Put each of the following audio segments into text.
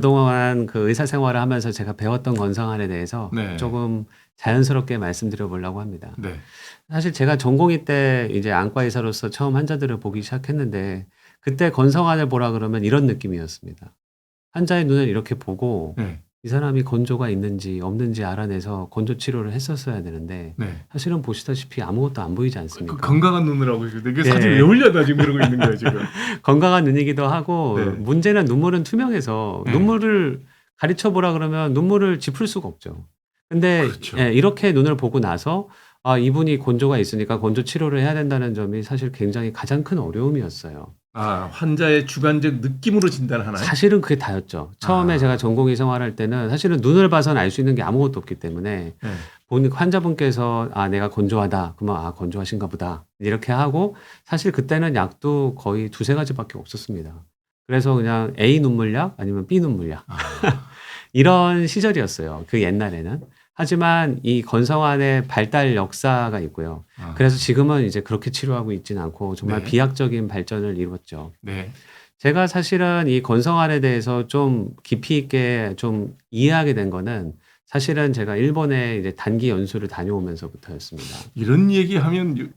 그동안 그 의사 생활을 하면서 제가 배웠던 건성환에 대해서 네. 조금 자연스럽게 말씀드려 보려고 합니다. 네. 사실 제가 전공의 때 이제 안과 의사로서 처음 환자들을 보기 시작했는데 그때 건성환을 보라 그러면 이런 느낌이었습니다. 환자의 눈을 이렇게 보고 네. 이 사람이 건조가 있는지 없는지 알아내서 건조 치료를 했었어야 되는데 네. 사실은 보시다시피 아무것도 안 보이지 그 않습니까? 건강한 눈이라고 그러시는데 이게 네. 사진 왜 올려다 지금 그러고 있는 거예요 지금? 건강한 눈이기도 하고 네. 문제는 눈물은 투명해서 네. 눈물을 가르쳐 보라 그러면 눈물을 짚을 수가 없죠. 근데 그렇죠. 예, 이렇게 눈을 보고 나서 아, 이분이 건조가 있으니까 건조 치료를 해야 된다는 점이 사실 굉장히 가장 큰 어려움이었어요. 아 환자의 주관적 느낌으로 진단하나요? 사실은 그게 다였죠. 처음에 아. 제가 전공의 생활할 때는 사실은 눈을 봐서는 알 수 있는 게 아무것도 없기 때문에 네. 환자분께서 아, 내가 건조하다. 그러면 아, 건조하신가 보다. 이렇게 하고 사실 그때는 약도 거의 두세 가지밖에 없었습니다. 그래서 그냥 A 눈물약 아니면 B 눈물약 아. 이런 시절이었어요. 그 옛날에는. 하지만 이 건성환의 발달 역사가 있고요. 아. 그래서 지금은 이제 그렇게 치료하고 있지는 않고 정말 네. 비약적인 발전을 이루었죠. 네. 제가 사실은 이 건성환에 대해서 좀 깊이 있게 좀 이해하게 된 거는 사실은 제가 일본에 이제 단기 연수를 다녀오면서부터였습니다. 이런 얘기하면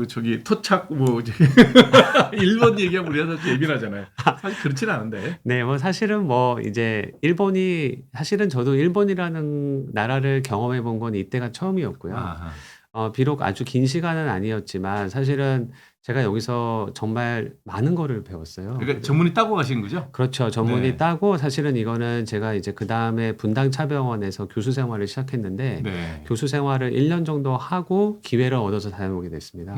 저기 토착 뭐 일본 얘기하면 우리가 좀 예민하잖아요. 사실 그렇지는 않은데. 네, 뭐 사실은 뭐 이제 일본이 사실은 저도 일본이라는 나라를 경험해 본 건 이때가 처음이었고요. 아하. 비록 아주 긴 시간은 아니었지만 사실은 제가 여기서 정말 많은 거를 배웠어요. 그러니까 전문의 따고 가신 거죠? 그렇죠. 전문의 네. 따고 사실은 이거는 제가 이제 그 다음에 분당차병원에서 교수 생활을 시작했는데 네. 교수 생활을 1년 정도 하고 기회를 얻어서 다녀오게 됐습니다.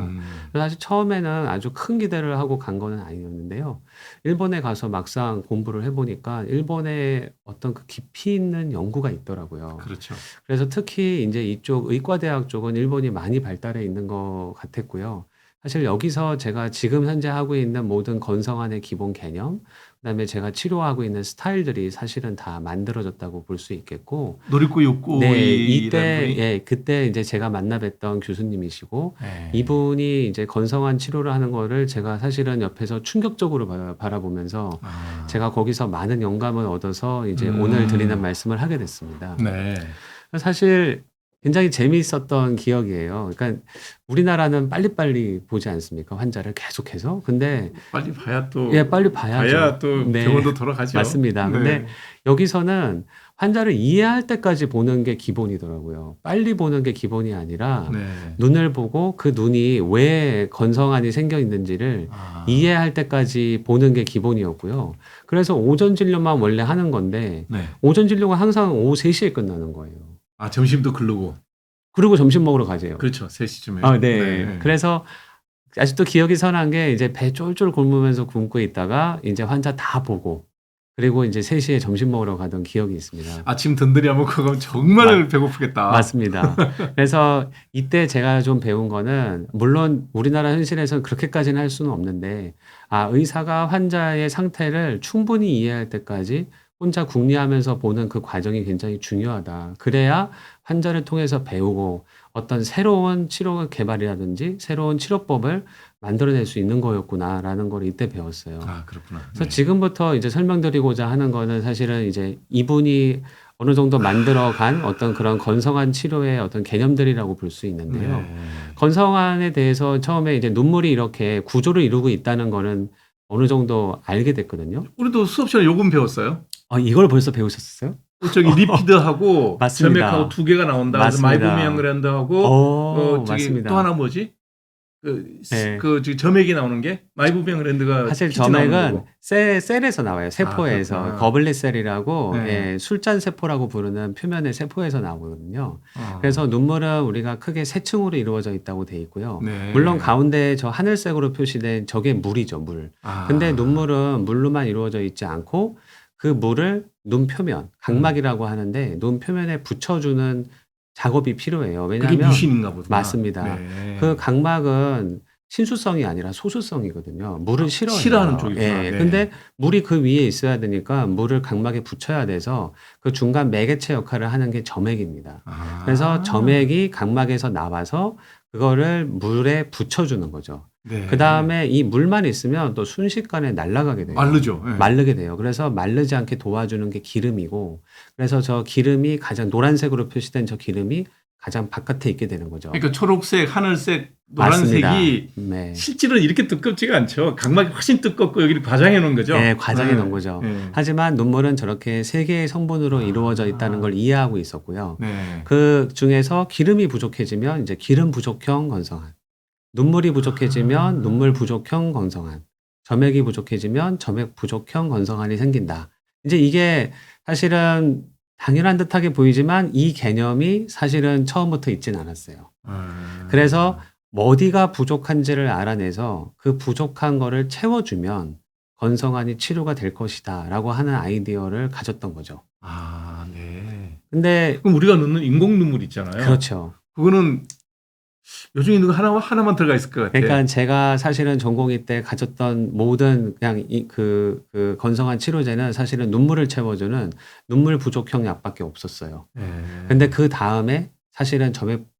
사실 처음에는 아주 큰 기대를 하고 간 거는 아니었는데요. 일본에 가서 막상 공부를 해보니까 일본에 어떤 그 깊이 있는 연구가 있더라고요. 그렇죠. 그래서 특히 이제 이쪽 의과대학 쪽은 일본이 많이 발달해 있는 것 같았고요. 사실 여기서 제가 지금 현재 하고 있는 모든 건성환의 기본 개념, 그다음에 제가 치료하고 있는 스타일들이 사실은 다 만들어졌다고 볼 수 있겠고, 노리코 네, 욕구이라는 분이. 예, 그때 이제 제가 만나 뵀던 교수님이시고, 네. 이분이 이제 건성환 치료를 하는 거를 제가 사실은 옆에서 충격적으로 바라보면서 아. 제가 거기서 많은 영감을 얻어서 이제 음. 오늘 드리는 말씀을 하게 됐습니다. 네. 사실 굉장히 재미있었던 기억이에요. 그러니까 우리나라는 빨리빨리 보지 않습니까? 환자를 계속해서. 근데 빨리 봐야 또 예, 빨리 봐야죠. 봐야 또 네. 병원도 돌아가죠. 맞습니다. 네. 근데 여기서는 환자를 이해할 때까지 보는 게 기본이더라고요. 빨리 보는 게 기본이 아니라 네. 눈을 보고 그 눈이 왜 건성환이 생겨 있는지를 아. 이해할 때까지 보는 게 기본이었고요. 그래서 오전 진료만 원래 하는 건데 네. 오전 진료가 항상 오후 3시에 끝나는 거예요. 아 점심도 글르고. 그리고 점심 먹으러 가세요. 그렇죠. 3시쯤에. 아, 네. 그래서 아직도 기억이 선한 게 이제 배 쫄쫄 굶으면서 굶고 있다가 이제 환자 다 보고 그리고 이제 3시에 점심 먹으러 가던 기억이 있습니다. 아침 든든히 한번 그거 정말 배고프겠다. 맞습니다. 그래서 이때 제가 좀 배운 거는 물론 우리나라 현실에서는 그렇게까지는 할 수는 없는데 아, 의사가 환자의 상태를 충분히 이해할 때까지 혼자 궁리하면서 보는 그 과정이 굉장히 중요하다. 그래야 환자를 통해서 배우고 어떤 새로운 치료 개발이라든지 새로운 치료법을 만들어낼 수 있는 거였구나라는 걸 이때 배웠어요. 아 그렇구나. 그래서 네. 지금부터 이제 설명드리고자 하는 거는 사실은 이제 이분이 어느 정도 만들어간 어떤 그런 건성환 치료의 어떤 개념들이라고 볼 수 있는데요. 네. 건성환에 대해서 처음에 이제 눈물이 이렇게 구조를 이루고 있다는 거는 어느 정도 알게 됐거든요. 우리도 수업 시간에 요금 배웠어요. 이걸 벌써 배우셨어요? 저기 리피드하고 맞습니다. 점액하고 두 개가 나온다. 그래서 맞습니다. 마이보미앙 그랜드하고 저기 맞습니다. 또 하나 뭐지? 네. 저기 점액이 나오는 게 마이보미앙 그랜드가 사실 PT 나오는 점액은 거고. 셀에서 나와요. 세포에서. 그렇구나. 거블릿 셀이라고 네. 예, 술잔 세포라고 부르는 표면의 세포에서 나오거든요. 아. 그래서 눈물은 우리가 크게 세 층으로 이루어져 있다고 돼 있고요. 네. 물론 가운데 저 하늘색으로 표시된 저게 물이죠, 물. 아. 근데 눈물은 물로만 이루어져 있지 않고 그 물을 눈 표면, 각막이라고 하는데 눈 표면에 붙여주는 작업이 필요해요. 그게 왜냐하면 뮤신인가 보다. 맞습니다. 네. 그 각막은 신수성이 아니라 소수성이거든요. 물을 싫어해요. 싫어하는 쪽이구나. 예. 네. 근데 물이 그 위에 있어야 되니까 물을 각막에 붙여야 돼서 그 중간 매개체 역할을 하는 게 점액입니다. 아. 그래서 점액이 각막에서 나와서 그거를 물에 붙여주는 거죠. 네. 그 다음에 이 물만 있으면 또 순식간에 날아가게 돼요. 마르죠. 네. 마르게 돼요. 그래서 마르지 않게 도와주는 게 기름이고, 그래서 저 기름이 가장 노란색으로 표시된 저 기름이 가장 바깥에 있게 되는 거죠. 그러니까 초록색, 하늘색, 맞습니다. 노란색이 네. 실제로는 이렇게 두껍지가 않죠. 각막이 훨씬 두껍고 여기를 과장해 놓은 거죠. 네, 과장해 놓은 거죠. 네. 하지만 눈물은 저렇게 세 개의 성분으로 이루어져 있다는 걸 이해하고 있었고요. 네. 그 중에서 기름이 부족해지면 이제 기름 부족형 건성한, 눈물이 부족해지면 눈물 부족형 건성한, 점액이 부족해지면 점액 부족형 건성한이 생긴다. 이제 이게 사실은 당연한 듯하게 보이지만 이 개념이 사실은 처음부터 있진 않았어요. 그래서 어디가 부족한지를 알아내서 그 부족한 거를 채워주면 건성한이 치료가 될 것이다 라고 하는 아이디어를 가졌던 거죠. 아, 네. 근데 그럼 우리가 넣는 인공 눈물 있잖아요. 그렇죠. 그거는 요즘 있는 거 하나만 들어가 있을 것 같아요. 그러니까 제가 사실은 전공의 때 가졌던 모든 그냥 그 건성한 치료제는 사실은 눈물을 채워주는 눈물 부족형 약밖에 없었어요. 네. 근데 그 다음에 사실은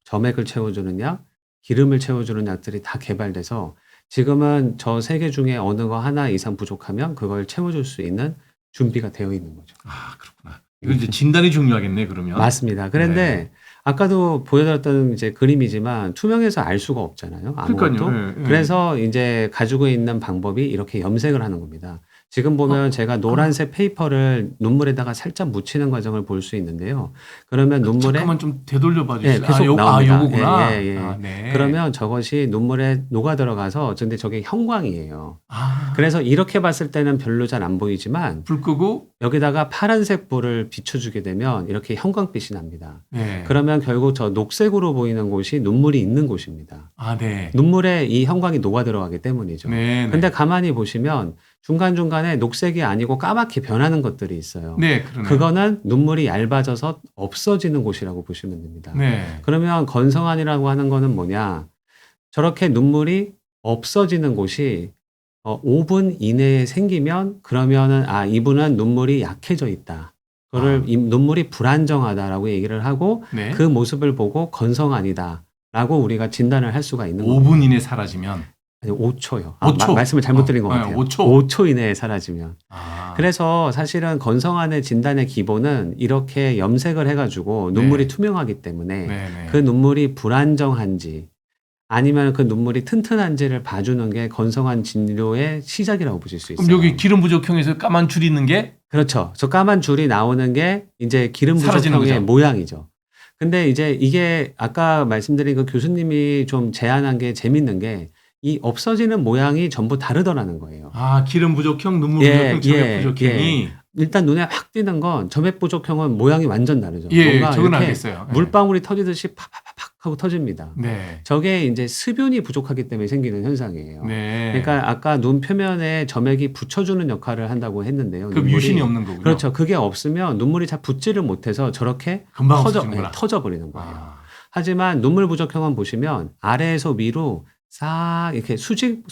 점액을 채워주는 약, 기름을 채워주는 약들이 다 개발돼서 지금은 저 세 개 중에 어느 거 하나 이상 부족하면 그걸 채워줄 수 있는 준비가 되어 있는 거죠. 아, 그렇구나. 이거 이제 진단이 중요하겠네, 그러면. 맞습니다. 그런데 네. 아까도 보여드렸던 이제 그림이지만 투명해서 알 수가 없잖아요. 아무것도. 그러니까요. 네, 네. 그래서 이제 가지고 있는 방법이 이렇게 염색을 하는 겁니다. 지금 보면 제가 노란색 페이퍼를 눈물에다가 살짝 묻히는 과정을 볼 수 있는데요. 그러면 눈물에 잠깐만 좀 되돌려 봐 주세요. 예, 계속 나옵니다. 요거구나. 예, 예, 예. 아, 네. 그러면 저것이 눈물에 녹아 들어가서 근데 저게 형광이에요. 아, 그래서 이렇게 봤을 때는 별로 잘 안 보이지만 불 끄고 여기다가 파란색 불을 비춰주게 되면 이렇게 형광빛이 납니다. 네. 그러면 결국 저 녹색으로 보이는 곳이 눈물이 있는 곳입니다. 아, 네. 눈물에 이 형광이 녹아 들어가기 때문이죠. 네. 근데 가만히 보시면 중간중간에 녹색이 아니고 까맣게 변하는 것들이 있어요. 네, 그러네. 그거는 눈물이 얇아져서 없어지는 곳이라고 보시면 됩니다. 네. 그러면 건성한이라고 하는 거는 뭐냐? 저렇게 눈물이 없어지는 곳이 5분 이내에 생기면 그러면은 이분은 눈물이 약해져 있다. 그거를 이 눈물이 불안정하다라고 얘기를 하고 네. 그 모습을 보고 건성아니다라고 우리가 진단을 할 수가 있는 거예요. 5분 이내 사라지면 아니 5초요. 5초. 말씀을 잘못 드린 것 네, 같아요. 5초. 5초 이내에 사라지면. 아. 그래서 사실은 건성안의 진단의 기본은 이렇게 염색을 해가지고 눈물이 네. 투명하기 때문에 네, 네. 그 눈물이 불안정한지 아니면 그 눈물이 튼튼한지를 봐주는 게 건성한 진료의 시작이라고 보실 수 있어요. 그럼 여기 기름 부족형에서 까만 줄 있는 게 그렇죠. 저 까만 줄이 나오는 게 이제 기름 사라지는 부족형의 거죠. 모양이죠. 근데 이제 이게 아까 말씀드린 그 교수님이 좀 제안한 게 재밌는 게 이 없어지는 모양이 전부 다르더라는 거예요. 아, 기름 부족형, 눈물 예, 부족형, 점액 예, 부족형이 일단 눈에 확 띄는 건 점액 부족형은 모양이 완전 다르죠. 예, 뭔가 저건 이렇게 알겠어요. 예. 물방울이 터지듯이 팍팍팍 하고 터집니다. 네. 저게 이제 습윤이 부족하기 때문에 생기는 현상이에요. 네. 그러니까 아까 눈 표면에 점액이 붙여주는 역할을 한다고 했는데요. 그 유신이 없는 거군요. 그렇죠. 그게 없으면 눈물이 잘 붙지를 못해서 저렇게 금방 없어지는구나. 터져버리는 거예요. 아. 하지만 눈물 부족형은 보시면 아래에서 위로 싹 이렇게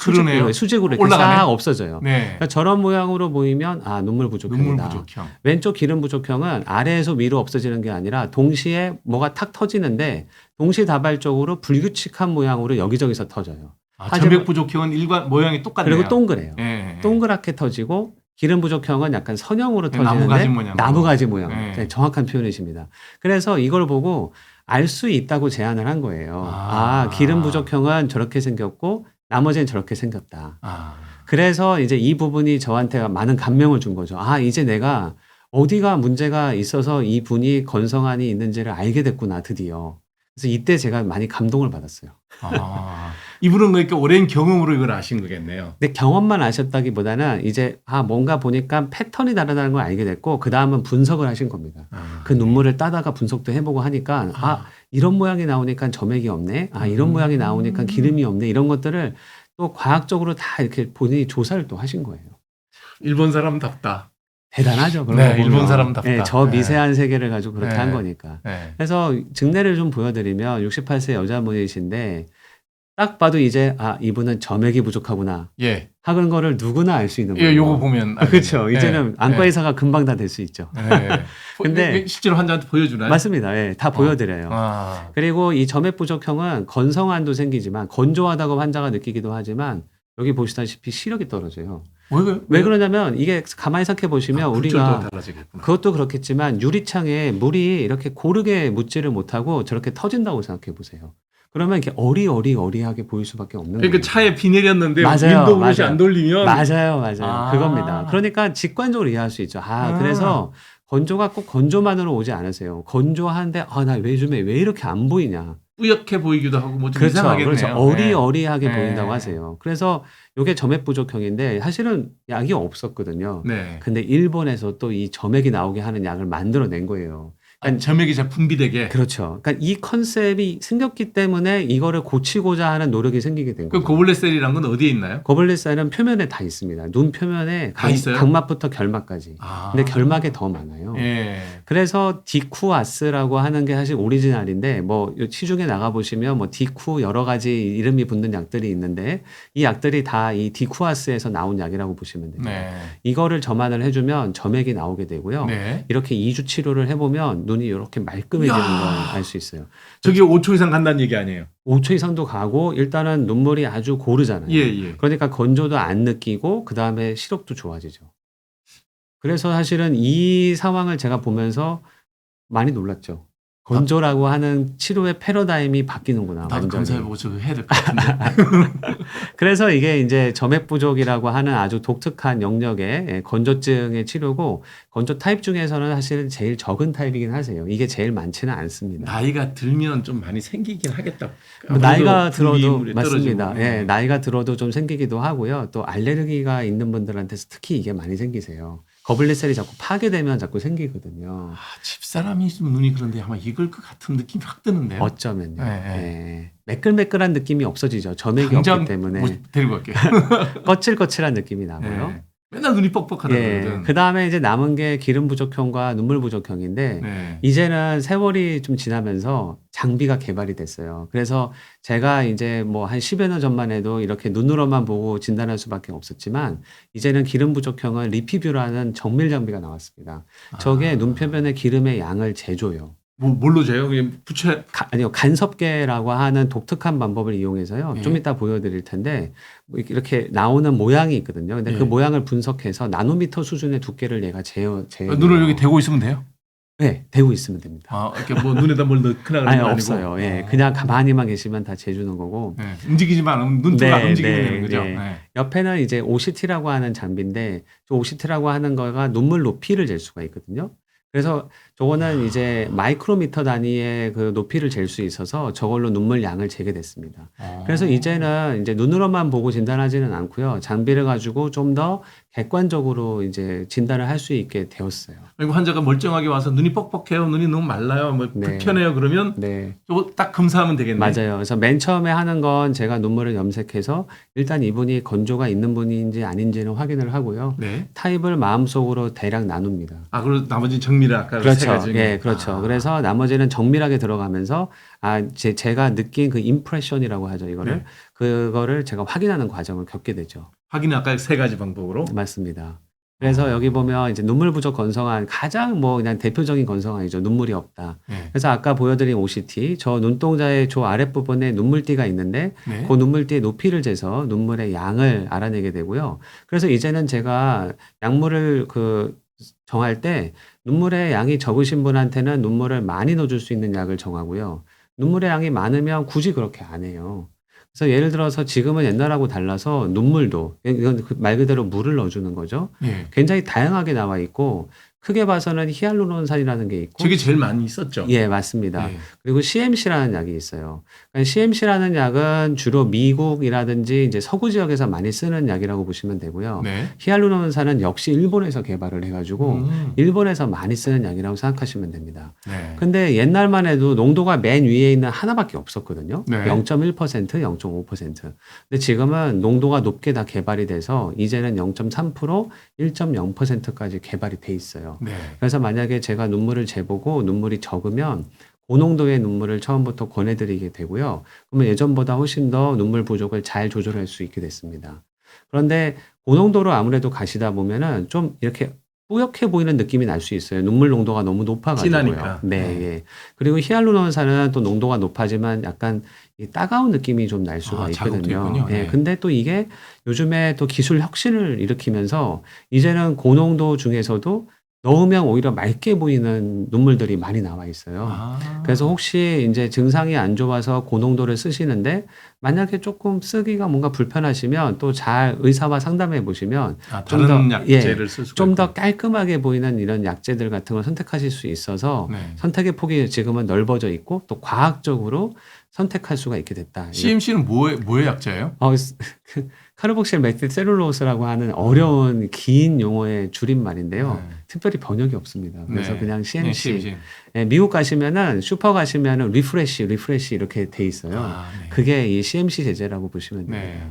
그러네요. 수직으로 이렇게 올라가네. 싹 없어져요. 네. 그러니까 저런 모양으로 보이면 눈물 부족형이다. 눈물 부족형. 왼쪽 기름 부족형은 아래에서 위로 없어지는 게 아니라 동시에 뭐가 탁 터지는데 동시다발적으로 불규칙한 모양으로 여기저기서 터져요. 아, 하지만- 점액 부족형은 일관 모양이 똑같네요. 그리고 동그래요. 예. 동그랗게 터지고 기름 부족형은 약간 선형으로 네, 터지는데 나무가지 모양으로. 나무가지 모양. 네. 네, 정확한 표현이십니다. 그래서 이걸 보고 알 수 있다고 제안을 한 거예요. 기름 부족형은 저렇게 생겼고 나머지는 저렇게 생겼다. 아. 그래서 이제 이 부분이 저한테 많은 감명을 준 거죠. 이제 내가 어디가 문제가 있어서 이 분이 건성안이 있는지를 알게 됐구나, 드디어. 그래서 이때 제가 많이 감동을 받았어요. 이분은 그러니까 오랜 경험으로 이걸 아신 거겠네요. 근데 경험만 아셨다기보다는 이제 뭔가 보니까 패턴이 다르다는 걸 알게 됐고 그 다음은 분석을 하신 겁니다. 그 눈물을 따다가 분석도 해보고 하니까 이런 모양이 나오니까 점액이 없네. 이런 모양이 나오니까 기름이 없네. 이런 것들을 또 과학적으로 다 이렇게 본인이 조사를 또 하신 거예요. 일본 사람답다. 대단하죠. 그런 네, 거 보면. 일본 사람답다. 네, 저 네. 미세한 세계를 가지고 그렇게 네. 한 거니까. 네. 그래서 증례를 좀 보여드리면 68세 여자분이신데 딱 봐도 이제 아 이분은 점액이 부족하구나 예. 하는 거를 누구나 알 수 있는 거예요. 예, 요거 보면 그렇죠. 예. 이제는 안과 의사가 금방 다 될 수 있죠. 예. 근데 실제로 환자한테 보여주나요? 맞습니다. 예, 다 보여드려요. 아. 그리고 이 점액 부족형은 건성환도 생기지만 건조하다고 환자가 느끼기도 하지만 여기 보시다시피 시력이 떨어져요. 왜 그러냐면 이게 가만히 생각해 보시면 우리가 달라지겠구나. 그것도 그렇겠지만 유리창에 물이 이렇게 고르게 묻지를 못하고 저렇게 터진다고 생각해 보세요. 그러면 이렇게 어리하게 보일 수밖에 없는 거예요. 그러니까 차에 비 내렸는데 맞아요, 윈도우 브러시 맞아요. 안 돌리면 맞아요. 아. 그겁니다. 그러니까 직관적으로 이해할 수 있죠. 그래서 건조가 꼭 건조만으로 오지 않으세요. 건조한데 나 요즘에 왜 이렇게 안 보이냐. 뿌옇게 보이기도 하고 뭐 좀 그렇죠. 이상하겠네요. 그렇죠. 어리하게 네. 보인다고 하세요. 그래서 이게 점액 부족형인데 사실은 약이 없었거든요. 네. 근데 일본에서 또 이 점액이 나오게 하는 약을 만들어낸 거예요. 점액이 잘 분비되게. 그렇죠. 그러니까 이 컨셉이 생겼기 때문에 이거를 고치고자 하는 노력이 생기게 된 그 거죠. 고블레셀이란 건 어디에 있나요? 거블리살은 표면에 다 있습니다. 눈 표면에 다 있어요? 각막부터 결막까지. 근데 결막에 더 많아요. 예. 그래서 디쿠아스라고 하는 게 사실 오리지널인데 뭐 시중에 나가 보시면 뭐 디쿠 여러 가지 이름이 붙는 약들이 있는데 이 약들이 다 이 디쿠아스에서 나온 약이라고 보시면 돼요. 네. 이거를 점안을 해주면 점액이 나오게 되고요. 네. 이렇게 2주 치료를 해보면 눈이 이렇게 말끔해지는 걸 알 수 있어요. 저기 5초 이상 간다는 얘기 아니에요? 5초 이상도 가고 일단은 눈물이 아주 고르잖아요. 예. 그러니까 건조도 안 느끼고 그 다음에 시력도 좋아지죠. 그래서 사실은 이 상황을 제가 보면서 많이 놀랐죠. 건조라고 하는 치료의 패러다임이 바뀌는구나. 나도 완전히. 검사해보고 저거 해야 될 것 같은데. 그래서 이게 이제 점액 부족이라고 하는 아주 독특한 영역의 건조증의 치료고 건조 타입 중에서는 사실은 제일 적은 타입이긴 하세요. 이게 제일 많지는 않습니다. 나이가 들면 좀 많이 생기긴 하겠다. 뭐 나이가 아무래도 들어도 분비물이 맞습니다. 떨어지고. 예, 나이가 들어도 좀 생기기도 하고요. 또 알레르기가 있는 분들한테서 특히 이게 많이 생기세요. 거블리셀이 자꾸 파괴되면 자꾸 생기거든요. 집사람이 좀 눈이 그런데 아마 익을 것 같은 느낌이 확 드는데요. 어쩌면요. 네. 예. 매끌매끌한 느낌이 없어지죠. 점액이 당장 없기 때문에 뭐 데리고 갈게요. 거칠거칠한 느낌이 나고요. 네. 맨날 눈이 뻑뻑하다 예. 그러거든. 그 다음에 이제 남은 게 기름 부족형과 눈물 부족형인데 네. 이제는 세월이 좀 지나면서 장비가 개발이 됐어요. 그래서 제가 이제 뭐 한 10여 년 전만 해도 이렇게 눈으로만 보고 진단할 수밖에 없었지만 이제는 기름 부족형은 리피뷰라는 정밀 장비가 나왔습니다. 저게 눈 표면의 기름의 양을 재줘요. 뭐 뭘로 재요? 그냥 아니요, 간섭계라고 하는 독특한 방법을 이용해서요. 예. 좀 이따 보여드릴 텐데 뭐 이렇게 나오는 모양이 있거든요. 근데 그 예. 모양을 분석해서 나노미터 수준의 두께를 얘가 재요. 눈을 여기 대고 있으면 돼요? 네, 대고 있으면 됩니다. 이렇게 뭐 눈에다 뭘 넣거나 그런 아니 건 아니고. 없어요. 예, 그냥 가만히만 계시면 다 재주는 거고. 네. 움직이지만 않으면 눈두가 네, 움직이면 네, 되는 거죠. 네. 네. 옆에는 이제 OCT라고 하는 장비인데 저 OCT라고 하는 거가 눈물 높이를 잴 수가 있거든요. 그래서 저거는 이제 마이크로미터 단위의 그 높이를 잴 수 있어서 저걸로 눈물 양을 재게 됐습니다. 그래서 이제는 이제 눈으로만 보고 진단하지는 않고요. 장비를 가지고 좀 더 객관적으로 이제 진단을 할 수 있게 되었어요. 그리고 환자가 멀쩡하게 와서 눈이 뻑뻑해요, 눈이 너무 말라요, 뭐 네. 불편해요 그러면 네. 저거 딱 검사하면 되겠네. 맞아요. 그래서 맨 처음에 하는 건 제가 눈물을 염색해서 일단 이분이 건조가 있는 분인지 아닌지는 확인을 하고요. 네. 타입을 마음속으로 대략 나눕니다. 그리고 나머지 정밀을 아까 세 그렇죠. 가지. 예, 그렇죠. 그래서 나머지는 정밀하게 들어가면서 제가 느낀 그 임프레션이라고 하죠, 이거를. 네. 그거를 제가 확인하는 과정을 겪게 되죠. 확인은 아까 세 가지 방법으로. 맞습니다. 그래서 여기 보면 이제 눈물 부족 건성환 가장 뭐 그냥 대표적인 건성환이죠. 눈물이 없다. 네. 그래서 아까 보여드린 OCT 저 눈동자의 저 아랫부분에 눈물띠가 있는데 네. 그 눈물띠의 높이를 재서 눈물의 양을 알아내게 되고요. 그래서 이제는 제가 약물을 정할 때 눈물의 양이 적으신 분한테는 눈물을 많이 넣어줄 수 있는 약을 정하고요. 눈물의 양이 많으면 굳이 그렇게 안 해요. 그래서 예를 들어서 지금은 옛날하고 달라서 눈물도 이건 말 그대로 물을 넣어주는 거죠. 예. 굉장히 다양하게 나와 있고 크게 봐서는 히알루론산이라는 게 있고 저게 제일 많이 있었죠. 예, 맞습니다. 예. 그리고 CMC라는 약이 있어요. 그러니까 CMC라는 약은 주로 미국이라든지 이제 서구 지역에서 많이 쓰는 약이라고 보시면 되고요. 네. 히알루론산은 역시 일본에서 개발을 해가지고 음. 일본에서 많이 쓰는 약이라고 생각하시면 됩니다. 네. 근데 옛날만 해도 농도가 맨 위에 있는 하나밖에 없었거든요. 네. 0.1%, 0.5%. 근데 지금은 농도가 높게 다 개발이 돼서 이제는 0.3%, 1.0%까지 개발이 돼 있어요. 네. 그래서 만약에 제가 눈물을 재보고 눈물이 적으면 고농도의 눈물을 처음부터 권해드리게 되고요. 그러면 예전보다 훨씬 더 눈물 부족을 잘 조절할 수 있게 됐습니다. 그런데 고농도로 아무래도 가시다 보면은 좀 이렇게 뿌옇게 보이는 느낌이 날 수 있어요. 눈물 농도가 너무 높아가지고요. 진하니까. 네, 네. 예. 그리고 히알루론산은 또 농도가 높아지만 약간 이 따가운 느낌이 좀 날 수가 자극도 있거든요. 있군요. 예, 네. 근데 또 이게 요즘에 또 기술 혁신을 일으키면서 이제는 고농도 중에서도 넣으면 오히려 맑게 보이는 눈물들이 많이 나와 있어요. 그래서 혹시 이제 증상이 안 좋아서 고농도를 쓰시는데 만약에 조금 쓰기가 뭔가 불편하시면 또 잘 의사와 상담해 보시면 좀 다른 더, 약제를 쓸 수가 좀 더 있군요. 깔끔하게 보이는 이런 약제들 같은 걸 선택하실 수 있어서 네. 선택의 폭이 지금은 넓어져 있고 또 과학적으로 선택할 수가 있게 됐다. CMC는 뭐의 약자예요? 그 카르복실 메틸셀룰로스라고 하는 어려운 긴 용어의 줄임말인데요. 네. 특별히 번역이 없습니다. 그래서 네. 그냥 네, CMC. CMC. 예, 미국 가시면은 슈퍼 가시면은 리프레시 이렇게 돼 있어요. 네. 그게 이 CMC 제제라고 보시면 됩니다. 네.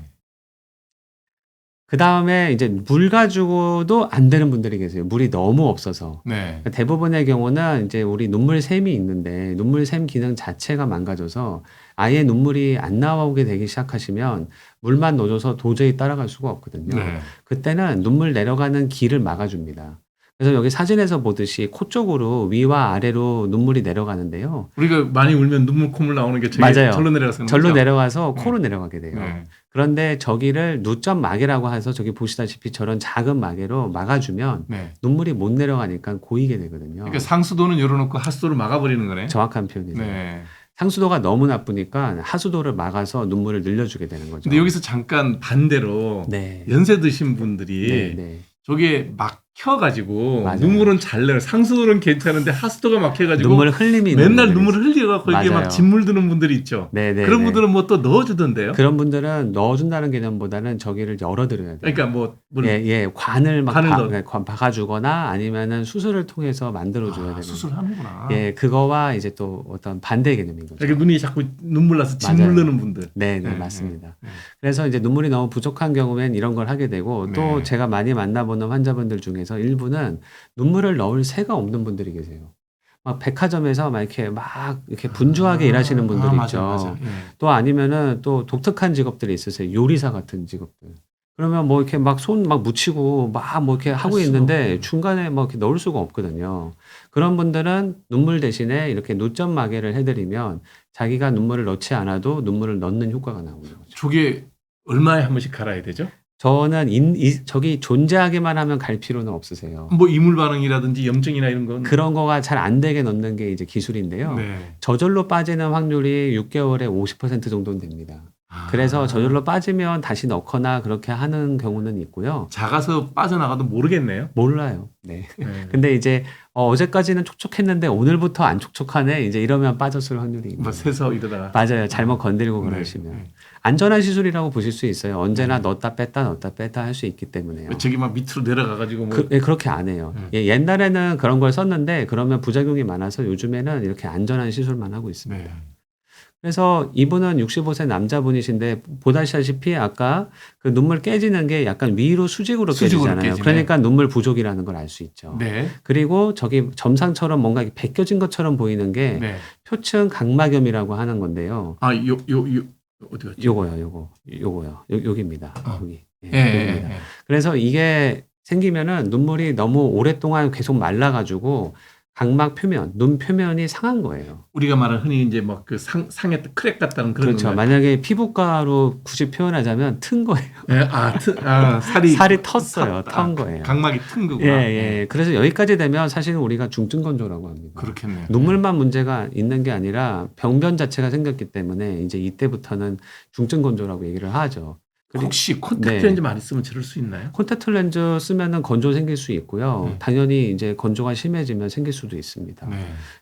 그 다음에 이제 물 가지고도 안 되는 분들이 계세요. 물이 너무 없어서. 네. 대부분의 경우는 이제 우리 눈물샘이 있는데 눈물샘 기능 자체가 망가져서 아예 눈물이 안 나오게 되기 시작하시면 물만 넣어줘서 도저히 따라갈 수가 없거든요. 네. 그때는 눈물 내려가는 길을 막아줍니다. 그래서 여기 사진에서 보듯이 코 쪽으로 위와 아래로 눈물이 내려가는데요. 우리가 많이 울면 눈물 콧물 나오는 게 저기 맞아요. 절로 내려가서 절로 거죠? 내려가서 네. 코로 내려가게 돼요. 네. 그런데 저기를 누점 마개라고 해서 저기 보시다시피 저런 작은 마개로 막아주면 네. 눈물이 못 내려가니까 고이게 되거든요. 그러니까 상수도는 열어놓고 하수도를 막아버리는 거네. 정확한 표현이죠. 네. 상수도가 너무 나쁘니까 하수도를 막아서 눈물을 늘려주게 되는 거죠. 근데 여기서 잠깐 반대로 네. 연세 드신 분들이 네, 네. 저게 막혀가지고 맞아요. 눈물은 잘 내요. 상수도는 괜찮은데 하수도가 막혀가지고 눈물 흘림이 있는 맨날 분들이 눈물을 흘려갖고 이게 맞아요. 막 진물 드는 분들이 있죠. 네, 네, 그런 네. 분들은 뭐 또 넣어주던데요. 그런 분들은 넣어준다는 개념보다는 저기를 열어드려야 돼요. 그러니까 뭐 예, 관을 막 관을 박- 넣어. 네, 박아주거나 아니면은 수술을 통해서 만들어줘야 되는. 수술하는구나. 예, 그거와 이제 또 어떤 반대 개념인 거죠. 이렇게 눈이 자꾸 눈물 나서 진물 맞아요. 넣는 분들. 네, 네, 네, 맞습니다. 네. 그래서 이제 눈물이 너무 부족한 경우엔 이런 걸 하게 되고 또 네. 제가 많이 만나보는 환자분들 중에서 일부는 눈물을 넣을 새가 없는 분들이 계세요. 막 백화점에서 막 이렇게 분주하게 일하시는 분들 있죠. 맞아. 예. 또 아니면은 또 독특한 직업들이 있으세요. 요리사 같은 직업들. 그러면 뭐 이렇게 막 손 막 묻히고 막 뭐 이렇게 하고 수가 있는데 없고. 중간에 뭐 이렇게 넣을 수가 없거든요. 그런 분들은 눈물 대신에 이렇게 누점 마개를 해드리면 자기가 눈물을 넣지 않아도 눈물을 넣는 효과가 나오는 거죠. 저게 얼마에 한 번씩 갈아야 되죠? 저는 저기 존재하기만 하면 갈 필요는 없으세요. 뭐 이물 반응이라든지 염증이나 이런 건 그런 거가 잘 안 되게 넣는 게 이제 기술인데요. 네. 저절로 빠지는 확률이 6개월에 50% 정도는 됩니다. 그래서 저절로 빠지면 다시 넣거나 그렇게 하는 경우는 있고요. 작아서 빠져나가도 모르겠네요. 몰라요. 네. 네. 근데 이제 어제까지는 촉촉했는데 오늘부터 안 촉촉하네. 이제 이러면 빠졌을 확률이 있는 뭐 거예요. 새서 이러다가 맞아요. 잘못 건드리고 네. 그러시면. 네. 안전한 시술이라고 보실 수 있어요. 언제나 넣었다 뺐다 할 수 있기 때문에요. 저기 막 밑으로 내려가가지고 뭐 그렇게 안 해요. 예, 옛날에는 그런 걸 썼는데 그러면 부작용이 많아서 요즘에는 이렇게 안전한 시술만 하고 있습니다. 네. 그래서 이분은 65세 남자분이신데 보다시피 아까 그 눈물 깨지는 게 약간 위로 수직으로 수직으로 깨지잖아요. 깨지네. 그러니까 눈물 부족이라는 걸 알 수 있죠. 네. 그리고 저기 점상처럼 뭔가 이렇게 벗겨진 것처럼 보이는 게 네. 표층 각막염이라고 하는 건데요. 요 어디 갔지? 요거요. 여기입니다. 여기. 예, 예. 여기입니다. 그래서 이게 생기면은 눈물이 너무 오랫동안 계속 말라가지고 각막 표면, 눈 표면이 상한 거예요. 우리가 말하는 흔히 이제 막 그 상에 크랙 같다는 그런 그렇죠. 건가요? 만약에 피부과로 굳이 표현하자면 튼 거예요. 예, 살이 텄어요. 턴 거예요. 각막이 튼 거구나. 예. 그래서 여기까지 되면 사실은 우리가 중증 건조라고 합니다. 그렇겠네요. 눈물만 문제가 있는 게 아니라 병변 자체가 생겼기 때문에 이제 이때부터는 중증 건조라고 얘기를 하죠. 그리고 혹시 콘택트 네. 렌즈 많이 쓰면 저럴 수 있나요? 콘택트 렌즈 쓰면은 건조 생길 수 있고요. 당연히 이제 건조가 심해지면 생길 수도 있습니다. 네.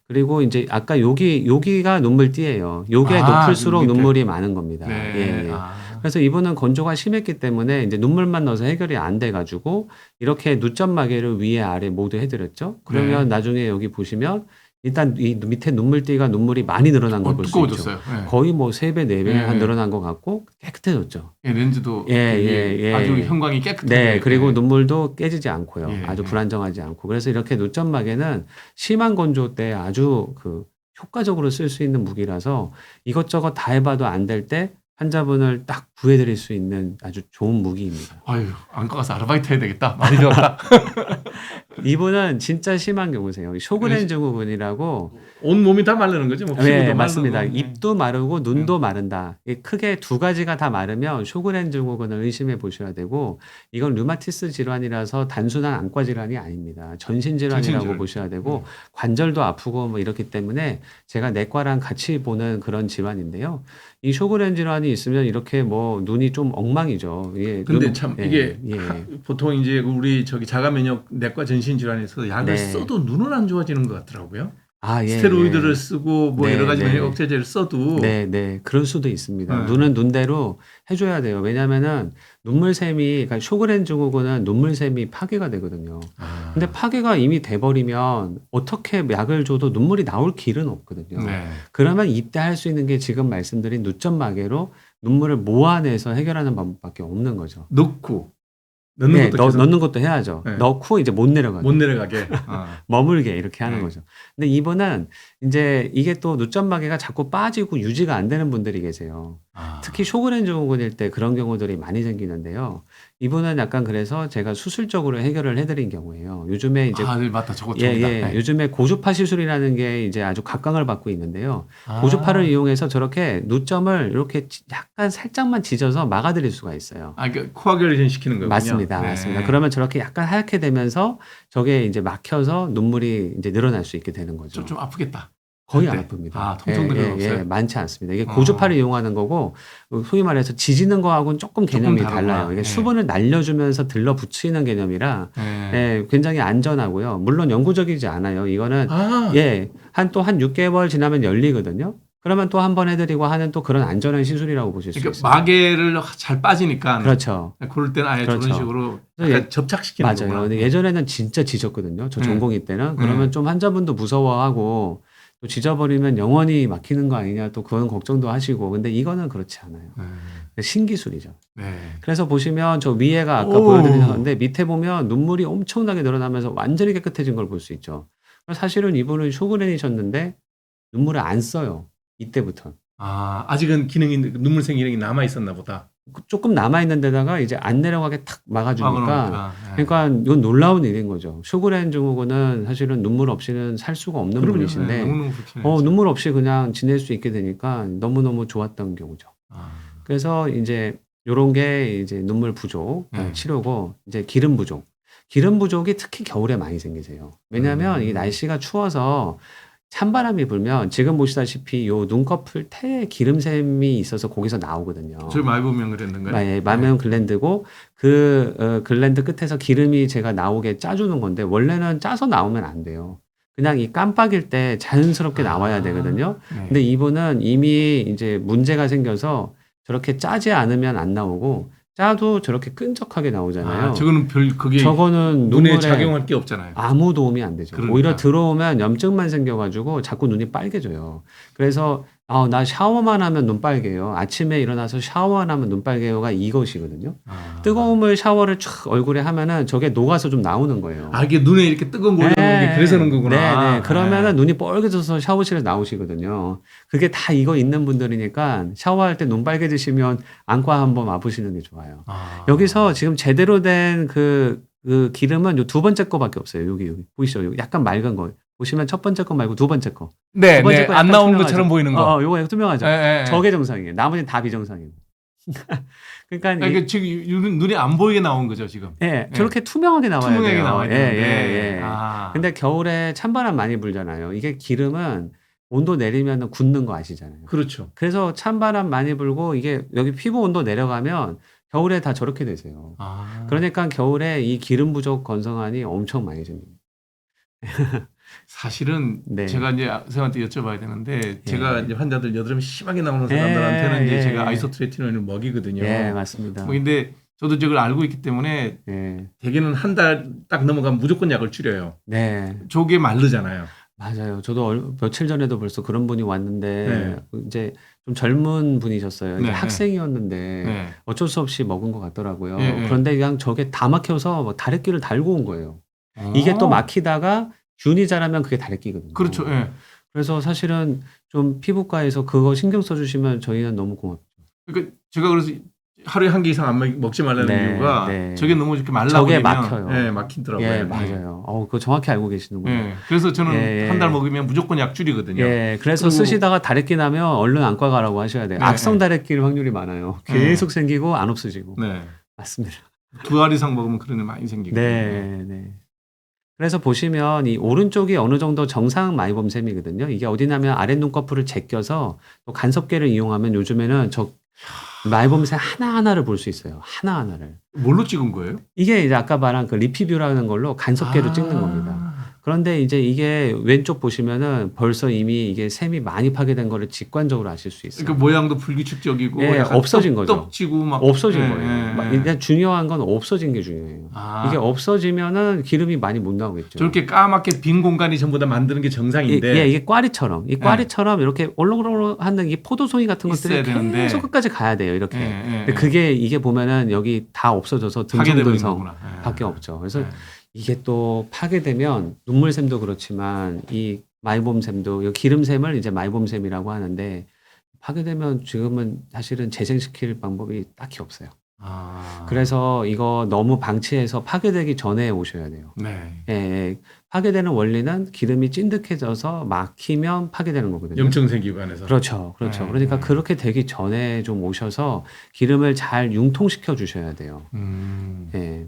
그리고 이제 아까 여기가 눈물띠예요. 요게 아, 높을수록 밑에. 눈물이 많은 겁니다. 네. 예. 아. 그래서 이분은 건조가 심했기 때문에 이제 눈물만 넣어서 해결이 안 돼가지고 이렇게 누점 마개를 위에 아래 모두 해드렸죠. 그러면 네. 나중에 여기 보시면 일단 이 밑에 눈물띠가 눈물이 많이 늘어난 걸 볼 수 있죠. 두꺼워졌어요. 네. 거의 뭐 3배, 4배 네. 한 늘어난 것 같고 깨끗해졌죠. 예, 렌즈도 예, 되게 아주 형광이 깨끗하게. 네, 그리고 눈물도 깨지지 않고요. 예, 아주 예. 불안정하지 않고. 그래서 이렇게 누점 마개는 심한 건조 때 아주 그 효과적으로 쓸 수 있는 무기라서 이것저것 다 해봐도 안 될 때 환자분을 딱 구해드릴 수 있는 아주 좋은 무기입니다. 아유, 안과 가서 아르바이트 해야 되겠다. 많이 배웠다. 이분은 진짜 심한 경우세요. 쇼그렌 증후군이라고. 온 몸이 다 마르는 거죠. 뭐 네, 피부도 맞습니다. 마르고. 입도 마르고 눈도 마른다. 이게 크게 두 가지가 다 마르면 쇼그렌 증후군을 의심해 보셔야 되고, 이건 류마티스 질환이라서 단순한 안과 질환이 아닙니다. 전신 질환이라고 정신질환. 보셔야 되고, 관절도 아프고 뭐 이렇기 때문에 제가 내과랑 같이 보는 그런 질환인데요. 이 쇼그렌 질환이 있으면 이렇게 뭐 눈이 좀 엉망이죠. 예, 근데 참 이게 예. 보통 이제 우리 저기 자가 면역 내과 전신 질환에서 약을 네. 써도 눈은 안 좋아지는 것 같더라고요. 아, 예, 스테로이드를 예. 쓰고 뭐 네, 여러 가지 네. 면역 억제제를 써도 네, 네. 그럴 수도 있습니다. 네. 눈은 눈대로 해줘야 돼요. 왜냐면은 눈물샘이, 그러니까 쇼그렌 증후군은 눈물샘이 파괴가 되거든요. 아, 근데 파괴가 이미 돼버리면 어떻게 약을 줘도 눈물이 나올 길은 없거든요. 네. 그러면 이때 할 수 있는 게 지금 말씀드린 누점마개로 눈물을 모아내서 해결하는 방법밖에 없는 거죠. 넣고 넣는 네, 것도 계속 넣는 것도 해야죠. 네. 넣고 이제 못 내려가게. 못 내려가게. 아. 머물게 이렇게 하는 네. 거죠. 근데 이분은 이제 이게 또 누점마개가 자꾸 빠지고 유지가 안 되는 분들이 계세요. 아. 특히 쇼그렌 증후군일 때 그런 경우들이 많이 생기는데요. 이분은 약간 그래서 제가 수술적으로 해결을 해드린 경우예요. 요즘에 이제 네, 맞다. 저거 예, 저기다. 예. 네. 요즘에 고주파 시술이라는 게 이제 아주 각광을 받고 있는데요. 아. 고주파를 이용해서 저렇게 누점을 이렇게 약간 살짝만 지져서 막아드릴 수가 있어요. 아, 그러니까 코아귤레이션 시키는 거군요. 맞습니다. 네. 맞습니다. 그러면 저렇게 약간 하얗게 되면서 저게 이제 막혀서 눈물이 이제 늘어날 수 있게 되는 거죠. 좀 아프겠다. 거의 안 네. 아픕니다. 아, 통증들은 없어요? 많지 않습니다. 이게 고주파를 이용하는 거고, 소위 말해서 지지는 거하고는 조금 조금 개념이 다르구나. 달라요. 이게 네. 수분을 날려주면서 들러붙이는 개념이라, 네. 예, 굉장히 안전하고요. 물론 영구적이지 않아요. 이거는, 아, 예, 한 6개월 지나면 열리거든요. 그러면 또 한 번 해드리고 하는 또 그런 안전한 시술이라고 보실 수 그러니까 있어요. 마개를 잘 빠지니까 그렇죠. 그럴 때는 아예 그렇죠. 저런 식으로 그래서 약간 접착시키는 맞아요. 거구나. 근데 예전에는 진짜 지졌거든요. 저 전공의 때는. 그러면 좀 환자분도 무서워하고 또 지져버리면 영원히 막히는 거 아니냐 또 그런 걱정도 하시고. 근데 이거는 그렇지 않아요. 신기술이죠. 네. 그래서 보시면 저 위에가 아까 오. 보여드렸는데 밑에 보면 눈물이 엄청나게 늘어나면서 완전히 깨끗해진 걸 볼 수 있죠. 사실은 이분은 쇼그렌이셨는데 눈물을 안 써요. 이때부터. 아, 아직은 기능이 눈물샘 기능이 남아 있었나 보다. 조금 남아있는 데다가 이제 안 내려가게 탁 막아주니까 막아놓으니까. 네. 그러니까 이건 놀라운 일인 거죠. 쇼그렌 증후군은 사실은 눈물 없이는 살 수가 없는 그럼요. 분이신데 네, 너무너무 불편해요. 눈물 없이 그냥 지낼 수 있게 되니까 너무너무 좋았던 경우죠. 아. 그래서 이제 요런 게 이제 눈물 부족 치료고 이제 기름 부족. 기름 부족이 특히 겨울에 많이 생기세요. 왜냐하면 이 날씨가 추워서 찬바람이 불면 지금 보시다시피 요 눈꺼풀 태에 기름샘이 있어서 거기서 나오거든요. 저희 많이 보면 그랬는가요? 예, 마면 글랜드고 그 글랜드 끝에서 기름이 제가 나오게 짜주는 건데 원래는 짜서 나오면 안 돼요. 그냥 이 깜빡일 때 자연스럽게 나와야 되거든요. 네. 근데 이분은 이미 이제 문제가 생겨서 저렇게 짜지 않으면 안 나오고 짜도 저렇게 끈적하게 나오잖아요. 아, 저거는 그게 저거는 눈에 눈물에 작용할 게 없잖아요. 아무 도움이 안 되죠. 그러니까. 오히려 들어오면 염증만 생겨가지고 자꾸 눈이 빨개져요. 그래서 나 샤워만 하면 눈 빨개요. 아침에 일어나서 샤워만 하면 눈 빨개요가 이것이거든요. 아. 뜨거운 물 샤워를 촥 얼굴에 하면은 저게 녹아서 좀 나오는 거예요. 아, 이게 눈에 이렇게 뜨거운 거 올라오는 게 그래서 그런 거구나. 네. 그러면은 눈이 뻘개져서 샤워실에 나오시거든요. 그게 다 이거 있는 분들이니까 샤워할 때 눈 빨개지시면 안과 한번 와보시는 게 좋아요. 아. 여기서 지금 제대로 된 그 기름은 요 두 번째 거밖에 없어요. 여기 보이시죠? 여기 약간 맑은 거. 보시면 첫 번째 거 말고 두 번째 거. 네, 두 번째 네. 거 안 약간 나온 투명하죠? 것처럼 보이는 거. 요거 투명하죠. 네. 저게 정상이에요. 나머지는 다 비정상이에요. 그러니까 이게 지금 눈이 안 보이게 나온 거죠, 지금. 저렇게 투명하게 나와야 투명하게 돼요. 나와야 되는데. 예. 아. 근데 겨울에 찬바람 많이 불잖아요. 이게 기름은 온도 내리면 굳는 거 아시잖아요. 그렇죠. 그래서 찬바람 많이 불고 이게 여기 피부 온도 내려가면 겨울에 다 저렇게 되세요. 아. 그러니까 겨울에 이 기름 부족 건성환이 엄청 많이 생깁니다. 사실은 네. 제가 이제 선생님한테 여쭤봐야 되는데 제가 예. 이제 환자들 여드름이 심하게 나오는 사람들한테는 이제 예. 제가 아이소트레티논을 먹이거든요. 예, 맞습니다. 뭐 근데 저도 저걸 알고 있기 때문에 예. 대개는 한 달 딱 넘어가면 무조건 약을 줄여요. 네. 저게 마르잖아요. 맞아요. 저도 며칠 전에도 벌써 그런 분이 왔는데 네. 이제 좀 젊은 분이셨어요. 이제 네. 학생이었는데 네. 어쩔 수 없이 먹은 것 같더라고요. 네. 그런데 그냥 저게 다 막혀서 막 다래끼를 달고 온 거예요. 이게 또 막히다가 균이 자라면 그게 다래끼거든요. 그렇죠. 예. 그래서 사실은 좀 피부과에서 그거 신경 써주시면 저희는 너무 고맙죠. 그러니까 제가 그래서 하루에 한 개 이상 안 먹지 말라는 네, 이유가 네. 저게 너무 이렇게 저게 말라버리면 막혀요. 예, 막히더라고요. 예, 맞아요. 그거 정확히 알고 계시는군요. 예. 그래서 저는 예, 한 달 예. 먹으면 무조건 약줄이거든요. 예, 그래서 그리고- 쓰시다가 다래끼 나면 얼른 안과 가라고 하셔야 돼요. 네, 악성 네. 다래끼일 확률이 많아요. 네. 계속 생기고 안 없어지고. 네. 맞습니다. 2알 이상 먹으면 그런 일 많이 생기거든요. 네, 네. 그래서 보시면 이 오른쪽이 어느 정도 정상 마이봄샘이거든요. 이게 어디냐면 아랫 눈꺼풀을 제껴서 또 간섭계를 이용하면 요즘에는 저 마이봄샘 하나하나를 볼 수 있어요. 하나하나를. 뭘로 찍은 거예요? 이게 이제 아까 말한 그 리피뷰라는 걸로 간섭계로 아. 찍는 겁니다. 그런데 이제 이게 왼쪽 보시면은 벌써 이미 이게 샘이 많이 파괴된 거를 직관적으로 아실 수 있어요. 그러니까 모양도 불규칙적이고 예, 약간 없어진 거죠. 떡지고 막 없어진 예, 거예요. 예, 막 예. 일단 중요한 건 없어진 게 중요해요. 아, 이게 없어지면은 기름이 많이 못 나오겠죠. 저렇게 까맣게 빈 공간이 전부 다 만드는 게 정상인데 예, 이게 꽈리처럼 이 꽈리처럼 이렇게 올록올록하는 이 포도송이 같은 것들이 있어야 되는데. 계속 끝까지 가야 돼요. 이렇게. 예, 예, 근데 그게 이게 보면은 여기 다 없어져서 파괴되고 있는 듬성듬성 거구나. 예. 밖에 없죠. 그래서 예. 이게 또 파괴되면 눈물샘도 그렇지만 이 마이봄샘도 이 기름샘을 이제 마이봄샘이라고 하는데 파괴되면 지금은 사실은 재생시킬 방법이 딱히 없어요. 아. 그래서 이거 너무 방치해서 파괴되기 전에 오셔야 돼요. 네. 예, 예. 파괴되는 원리는 기름이 찐득해져서 막히면 파괴되는 거거든요. 염증 생기고 안에서. 그렇죠. 그렇죠. 네, 그러니까 네. 그렇게 되기 전에 좀 오셔서 기름을 잘 융통시켜 주셔야 돼요. 예.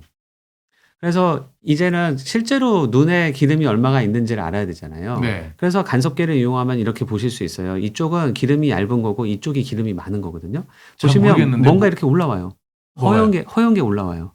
그래서 이제는 실제로 눈에 기름이 얼마가 있는지를 알아야 되잖아요. 네. 그래서 간섭계를 이용하면 이렇게 보실 수 있어요. 이쪽은 기름이 얇은 거고 이쪽이 기름이 많은 거거든요. 잘 보시면 모르겠는데 뭔가 뭐- 이렇게 올라와요. 허연 게 올라와요.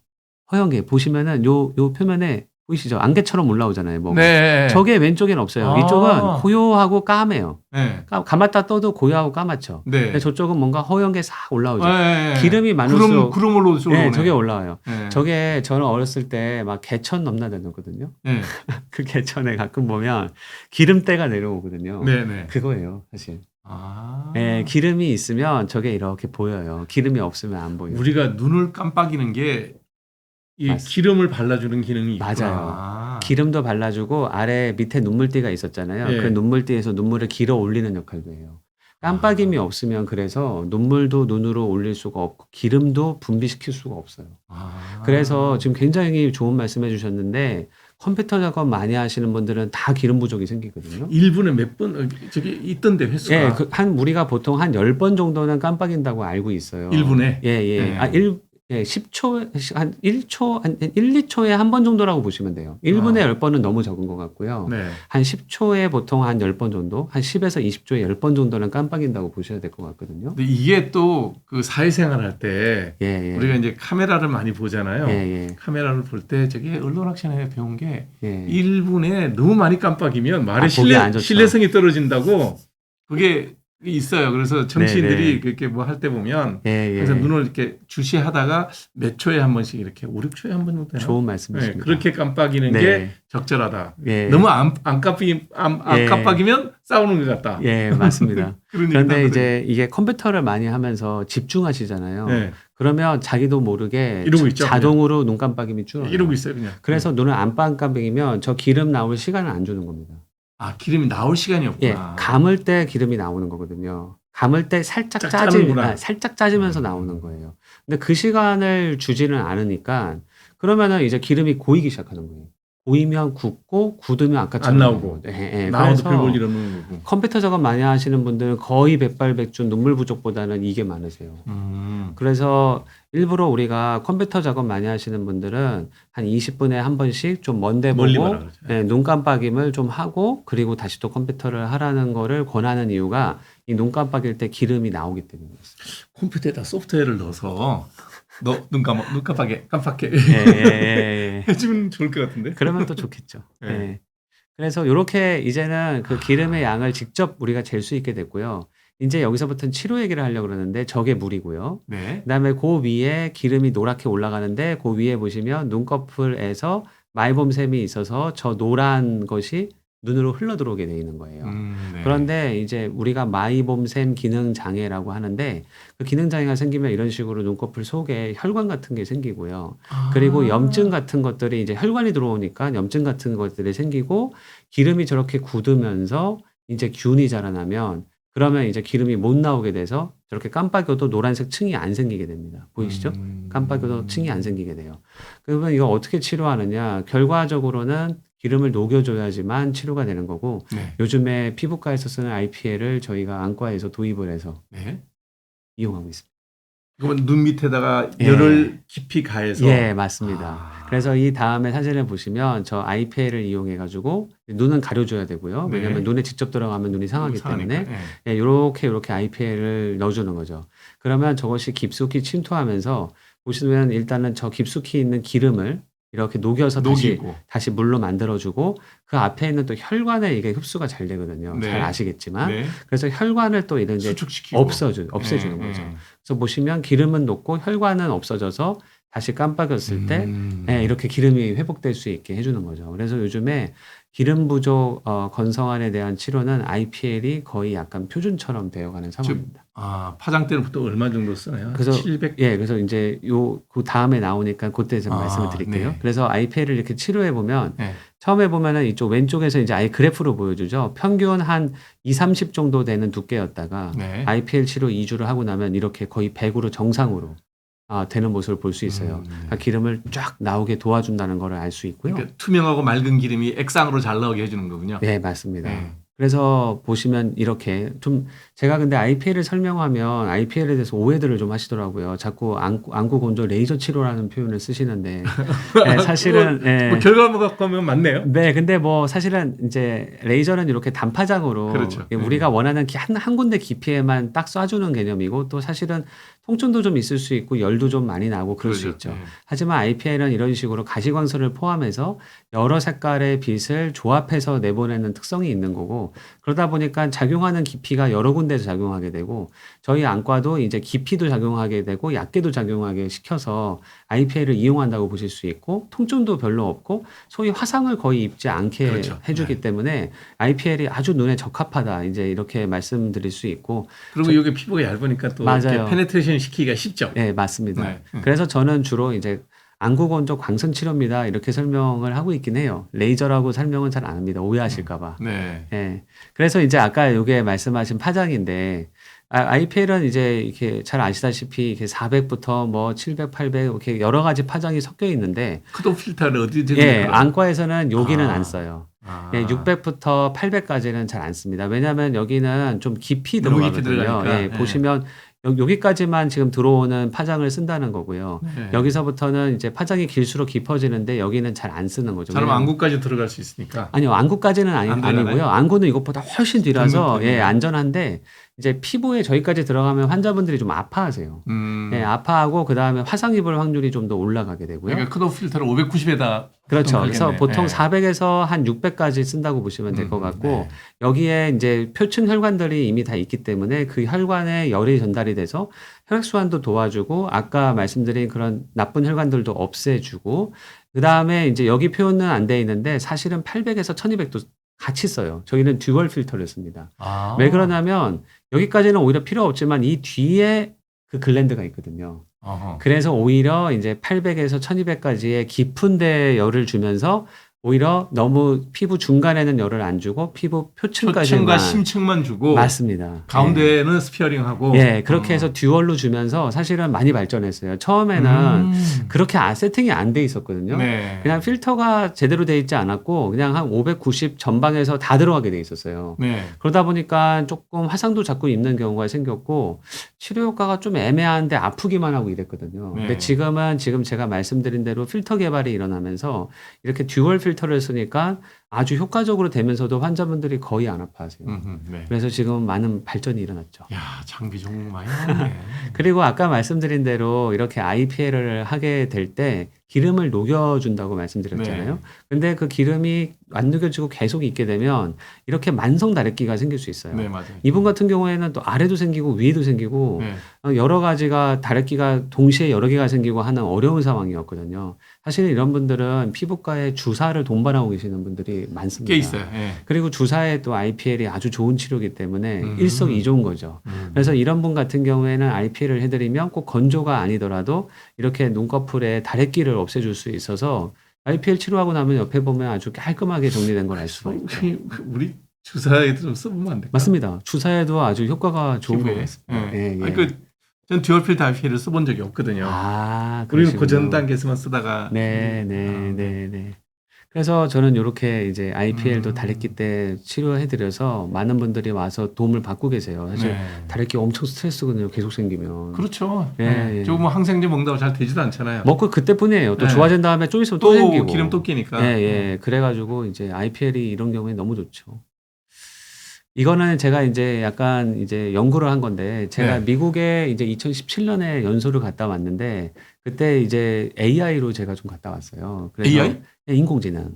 허연 게 보시면은 요 표면에 보이시죠? 안개처럼 올라오잖아요. 뭐가. 네. 저게 왼쪽에는 없어요. 아. 이쪽은 고요하고 까매요. 네. 감았다 떠도 고요하고 까맣죠. 네. 근데 저쪽은 뭔가 허연 게 싹 올라오죠. 네. 기름이 많을수록 구름 올라오죠. 네, 저게 올라와요. 네. 저게 저는 어렸을 때 막 개천 넘나다녔거든요. 네. 그 개천에 가끔 보면 기름때가 내려오거든요. 네. 네. 그거예요, 사실. 아. 예, 기름이 있으면 저게 이렇게 보여요. 기름이 없으면 안 보여요. 우리가 눈을 깜빡이는 게 이 맞습니다. 기름을 발라주는 기능이 있구나. 맞아요. 기름도 발라주고 아래 밑에 눈물띠가 있었잖아요. 예. 그 눈물띠에서 눈물을 길어 올리는 역할도 해요. 깜빡임이 없으면 그래서 눈물도 눈으로 올릴 수가 없고 기름도 분비시킬 수가 없어요. 아. 그래서 지금 굉장히 좋은 말씀해 주셨는데 컴퓨터 작업 많이 하시는 분들은 다 기름 부족이 생기거든요. 1분에 몇 번 저기 있던데 횟수가 예, 우리가 보통 한 10번 정도는 깜빡인다고 알고 있어요. 1분에? 예, 예. 네. 10초, 한 1초, 한 1, 2초에 한 번 정도라고 보시면 돼요. 1분에 10번은 너무 적은 것 같고요. 네. 한 10초에 보통 한 10번 정도, 한 10에서 20초에 10번 정도는 깜빡인다고 보셔야 될 것 같거든요. 근데 이게 또 그 사회생활 할 때 예, 예. 우리가 이제 카메라를 많이 보잖아요. 예, 예. 카메라를 볼 때 저게 언론학션에 배운 게 예. 1분에 너무 많이 깜빡이면 말의 보기 안 좋죠. 신뢰성이 떨어진다고 그게 있어요. 그래서 정치인들이 네, 네. 그렇게 뭐 할 때 보면 예, 예. 그래서 눈을 이렇게 주시하다가 몇 초에 한 번씩 이렇게 5, 6초에 한 번 정도 되나? 좋은 네, 말씀이십니다. 그렇게 깜빡이는 네. 게 적절하다. 예. 너무 안 예. 깜빡이면 싸우는 것 같다. 예, 맞습니다. 그런 얘기 그런데 하거든요. 이제 이게 컴퓨터를 많이 하면서 집중하시잖아요. 네. 그러면 자기도 모르게 이러고 있죠, 자동으로 눈 깜빡임이 줄어요. 이러고 있어요, 그냥. 그래서 눈을 안 깜빡이면 저 기름 나올 시간을 안 주는 겁니다. 아, 기름이 나올 시간이 예, 없구나. 감을 때 기름이 나오는 거거든요. 감을 때 살짝 짜는구나. 살짝 짜지면서 나오는 거예요. 근데 그 시간을 주지는 않으니까 그러면은 이제 기름이 고이기 시작하는 거예요. 고이면 굳고 굳으면 아까처럼 안 나오고. 예, 예. 나와도 그래서 별 볼 일 없는 거고. 컴퓨터 작업 많이 하시는 분들은 거의 백발백중 눈물 부족보다는 이게 많으세요. 그래서 일부러 우리가 컴퓨터 작업 많이 하시는 분들은 한 20분에 한 번씩 좀 먼데 멀리 보고 봐라 그러죠. 예, 눈 깜빡임을 좀 하고 그리고 다시 또 컴퓨터를 하라는 거를 권하는 이유가 이 눈 깜빡일 때 기름이 나오기 때문이에요. 컴퓨터에다 소프트웨어를 넣어서 눈 깜빡해 예. 해주면 좋을 것 같은데. 그러면 또 좋겠죠. 네. 예. 그래서 이렇게 이제는 그 기름의 양을 직접 우리가 잴 수 있게 됐고요. 이제 여기서부터는 치료 얘기를 하려고 그러는데 저게 물이고요. 네. 그다음에 그 위에 기름이 노랗게 올라가는데 그 위에 보시면 눈꺼풀에서 마이봄샘이 있어서 저 노란 것이 눈으로 흘러 들어오게 돼 있는 거예요. 네. 그런데 이제 우리가 마이봄샘 기능 장애라고 하는데 그 기능 장애가 생기면 이런 식으로 눈꺼풀 속에 혈관 같은 게 생기고요. 그리고 염증 같은 것들이 이제 혈관이 들어오니까 염증 같은 것들이 생기고 기름이 저렇게 굳으면서 이제 균이 자라나면 그러면 이제 기름이 못 나오게 돼서 저렇게 깜빡여도 노란색 층이 안 생기게 됩니다. 보이시죠? 깜빡여도 층이 안 생기게 돼요. 그러면 이거 어떻게 치료하느냐? 결과적으로는 기름을 녹여줘야지만 치료가 되는 거고 네. 요즘에 피부과에서 쓰는 IPL을 저희가 안과에서 도입을 해서 네. 이용하고 있습니다. 그러면 눈 밑에다가 예. 열을 깊이 가해서 예, 맞습니다. 아. 그래서 이 다음에 사진을 보시면 저 IPL을 이용해 가지고 눈은 가려줘야 되고요. 네. 왜냐하면 눈에 직접 들어가면 눈이 상하기 때문에 네. 예, 이렇게 IPL을 넣어주는 거죠. 그러면 저것이 깊숙이 침투하면서 보시면 일단은 저 깊숙이 있는 기름을 이렇게 녹여서 녹이고. 다시 물로 만들어주고 그 앞에 있는 또 혈관에 이게 흡수가 잘 되거든요. 네. 잘 아시겠지만 네. 그래서 혈관을 또 이런 이제 수축시키고 없애주는 거죠. 그래서 보시면 기름은 녹고 혈관은 없어져서 다시 깜빡였을 때 예, 이렇게 기름이 회복될 수 있게 해주는 거죠. 그래서 요즘에 기름 부족 건성환에 대한 치료는 IPL이 거의 약간 표준처럼 되어가는 상황입니다. 아, 파장대는 보통 얼마 정도 쓰나요? 그래서 700. 예, 그래서 이제 그 다음에 나오니까 그때 좀 말씀을 드릴게요. 네. 그래서 IPL을 이렇게 치료해 보면 네. 처음에 보면은 이쪽 왼쪽에서 이제 아예 그래프로 보여주죠. 평균 한 30 정도 되는 두께였다가 네. IPL 치료 2주를 하고 나면 이렇게 거의 100으로 정상으로 되는 모습을 볼 수 있어요. 네. 그러니까 기름을 쫙 나오게 도와준다는 걸 알 수 있고요. 그러니까 투명하고 맑은 기름이 액상으로 잘 나오게 해주는 거군요. 네, 맞습니다. 네. 그래서 보시면 이렇게 좀 제가 근데 IPL을 설명하면 IPL에 대해서 오해들을 좀 하시더라고요. 자꾸 안구 건조 레이저 치료라는 표현을 쓰시는데 네, 사실은 뭐 결과만 갖고 하면 맞네요. 네, 근데 뭐 사실은 이제 레이저는 이렇게 단파장으로 그렇죠. 우리가 원하는 한 군데 깊이에만 딱 쏴주는 개념이고 또 사실은 통증도 좀 있을 수 있고 열도 좀 많이 나고 그럴 수 그렇죠. 있죠. 네. 하지만 IPL은 이런 식으로 가시광선을 포함해서 여러 색깔의 빛을 조합해서 내보내는 특성이 있는 거고 그러다 보니까 작용하는 깊이가 여러 군데서 작용하게 되고 저희 안과도 이제 깊이도 작용하게 되고 얕게도 작용하게 시켜서 IPL을 이용한다고 보실 수 있고 통증도 별로 없고 소위 화상을 거의 입지 않게 그렇죠. 해주기 네. 때문에 IPL이 아주 눈에 적합하다 이제 이렇게 말씀드릴 수 있고 그리고 이게 피부가 얇으니까 또 맞아요. 이렇게 페네트레이션 시키기가 쉽죠. 네, 맞습니다. 네. 그래서 저는 주로 이제 안구 건조 광선 치료입니다. 이렇게 설명을 하고 있긴 해요. 레이저라고 설명은 잘 안 합니다. 오해하실까봐. 네. 예. 그래서 이제 아까 요게 말씀하신 파장인데, IPL은 이제 이렇게 잘 아시다시피 이렇게 400부터 뭐 700, 800 이렇게 여러 가지 파장이 섞여 있는데, 크도 필터를 어디든 예, 안과에서는 여기는 아. 안 써요. 아. 예, 600부터 800까지는 잘 안 씁니다. 왜냐하면 여기는 좀 깊이 너무 깊이 들어가거든요. 들어가니까. 예, 예. 보시면 여기까지만 지금 들어오는 파장을 쓴다는 거고요. 네. 여기서부터는 이제 파장이 길수록 깊어지는데 여기는 잘 안 쓰는 거죠. 사람 왜냐면- 안구까지 들어갈 수 있으니까. 아니요, 안구까지는 안 들어가나요? 아니고요. 안구는 이것보다 훨씬 뒤라서 둥근 예, 안전한데 이제 피부에 저기까지 들어가면 환자분들이 좀 아파하세요. 예, 아파하고 그 다음에 화상 입을 확률이 좀 더 올라가게 되고요. 그러니까 크도 필터를 590에다 그렇죠. 그래서 보통 네. 400에서 한 600까지 쓴다고 보시면 될 것 같고 네. 여기에 이제 표층 혈관들이 이미 다 있기 때문에 그 혈관에 열이 전달이 돼서 혈액순환도 도와주고 아까 말씀드린 그런 나쁜 혈관들도 없애주고 그 다음에 이제 여기 표현은 안 돼 있는데 사실은 800에서 1200도 같이 써요. 저희는 듀얼 필터를 씁니다. 아. 왜 그러냐면 여기까지는 오히려 필요 없지만 이 뒤에 그 글랜드가 있거든요. 어허. 그래서 오히려 이제 800에서 1200까지의 깊은 데에 열을 주면서 오히려 너무 피부 중간에는 열을 안 주고 피부 표층까지만 표층과 심층만 주고 맞습니다. 가운데는 스피어링하고 예, 그렇게 해서 듀얼로 주면서 사실은 많이 발전했어요. 처음에는 그렇게 세팅이 안 돼 있었거든요. 네. 그냥 필터가 제대로 돼 있지 않았고 그냥 한 590 전방에서 다 들어가게 돼 있었어요. 네. 그러다 보니까 조금 화상도 자꾸 입는 경우가 생겼고 치료 효과가 좀 애매한데 아프기만 하고 이랬거든요. 네. 근데 지금은 지금 제가 말씀드린 대로 필터 개발이 일어나면서 이렇게 듀얼 필터를 쓰니까 아주 효과적으로 되면서도 환자분들이 거의 안 아파하세요. 네. 그래서 지금 많은 발전이 일어났죠. 야, 장비 정말 많이 나왔네. 그리고 아까 말씀드린 대로 이렇게 IPL을 하게 될 때 기름을 녹여준다고 말씀드렸잖아요. 네. 근데 그 기름이 안 녹여지고 계속 있게 되면 이렇게 만성 다래끼가 생길 수 있어요. 네, 맞아요. 이분 같은 경우에는 또 아래도 생기고 위에도 생기고 네. 여러 가지가 다래끼가 동시에 여러 개가 생기고 하는 어려운 상황이었거든요. 사실 이런 분들은 피부과에 주사를 동반하고 계시는 분들이 많습니다. 꽤 있어요. 예. 그리고 주사에 또 IPL이 아주 좋은 치료이기 때문에 일석이조인 거죠. 음. 그래서 이런 분 같은 경우에는 IPL을 해드리면 꼭 건조가 아니더라도 이렇게 눈꺼풀에 다래끼를 없애줄 수 있어서 IPL 치료하고 나면 옆에 보면 아주 깔끔하게 정리된 걸 알 수가 있죠. 우리 주사에도 좀 써보면 안 될까? 맞습니다. 주사에도 아주 효과가 좋은 것 피부에. 같습니다. 예. 예, 예. 아니, 전 듀얼필 다이필을 써본 적이 없거든요. 아, 우리는 그러시군요. 그 전 단계에서만 쓰다가 네, 네, 네, 네. 그래서 저는 이렇게 이제 IPL도 다래끼 때 치료해드려서 많은 분들이 와서 도움을 받고 계세요. 사실 네. 다래끼 엄청 스트레스거든요. 계속 생기면. 그렇죠. 예, 예. 예. 저거 뭐 항생제 먹는다고 잘 되지도 않잖아요. 먹고 그때뿐이에요. 또 네. 좋아진 다음에 좀 있으면 또 또 생기고. 기름 또 끼니까. 예, 예. 그래가지고 이제 IPL이 이런 경우에 너무 좋죠. 이거는 제가 이제 약간 이제 연구를 한 건데 제가 네. 미국에 이제 2017년에 연수를 갔다 왔는데 그때 이제 AI로 제가 좀 갔다 왔어요. 그래서 AI? 네, 인공지능.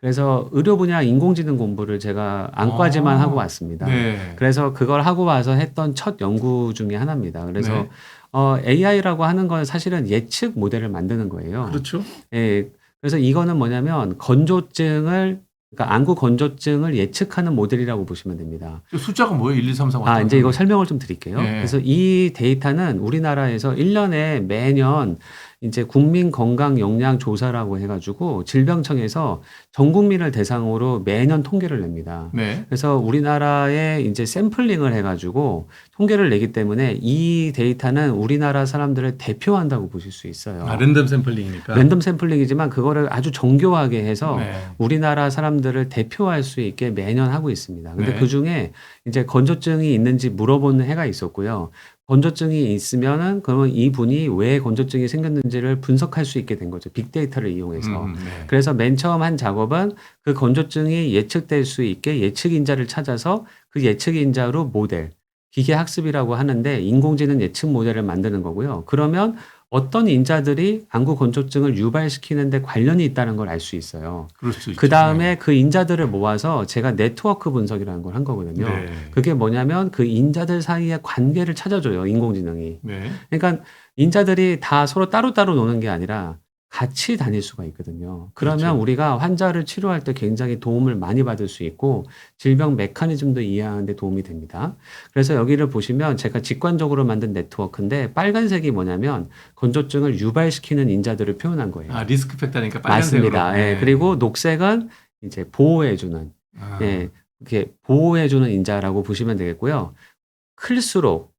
그래서 의료 분야 인공지능 공부를 제가 안과지만 하고 왔습니다. 네. 그래서 그걸 하고 와서 했던 첫 연구 중에 하나입니다. 그래서 네. AI라고 하는 건 사실은 예측 모델을 만드는 거예요. 그렇죠. 예. 그래서 이거는 뭐냐면 건조증을 그러니까 안구 건조증을 예측하는 모델이라고 보시면 됩니다. 숫자가 뭐예요? 1, 2, 3, 4, 5. 이제 이거 설명을 좀 드릴게요. 네. 그래서 이 데이터는 우리나라에서 1년에 매년 이제 국민 건강 영양 조사라고 해가지고 질병청에서 전 국민을 대상으로 매년 통계를 냅니다. 네. 그래서 우리나라에 이제 샘플링을 해가지고 통계를 내기 때문에 이 데이터는 우리나라 사람들을 대표한다고 보실 수 있어요. 랜덤 샘플링이니까. 랜덤 샘플링이지만 그거를 아주 정교하게 해서 네. 우리나라 사람들을 대표할 수 있게 매년 하고 있습니다. 근데 네. 그 중에 이제 건조증이 있는지 물어보는 해가 있었고요. 건조증이 있으면은 그러면 이분이 왜 건조증이 생겼는지를 분석할 수 있게 된 거죠. 빅데이터를 이용해서. 네. 그래서 맨 처음 한 작업은 그 건조증이 예측될 수 있게 예측 인자를 찾아서 그 예측 인자로 모델, 기계 학습이라고 하는데 인공지능 예측 모델을 만드는 거고요. 그러면 어떤 인자들이 안구 건조증을 유발시키는데 관련이 있다는 걸 알 수 있어요. 그럴 수 있죠. 그 다음에 그 인자들을 모아서 제가 네트워크 분석이라는 걸 한 거거든요. 네. 그게 뭐냐면 그 인자들 사이의 관계를 찾아줘요, 인공지능이. 네. 그러니까 인자들이 다 서로 따로따로 노는 게 아니라 같이 다닐 수가 있거든요. 그러면 그렇죠. 우리가 환자를 치료할 때 굉장히 도움을 많이 받을 수 있고 질병 메커니즘도 이해하는 데 도움이 됩니다. 그래서 여기를 보시면 제가 직관적으로 만든 네트워크인데 빨간색이 뭐냐면 건조증을 유발시키는 인자들을 표현한 거예요. 리스크 팩터니까 빨간색으로. 맞습니다. 예, 그리고 녹색은 이제 보호해주는, 예, 이렇게 보호해주는 인자라고 보시면 되겠고요. 클수록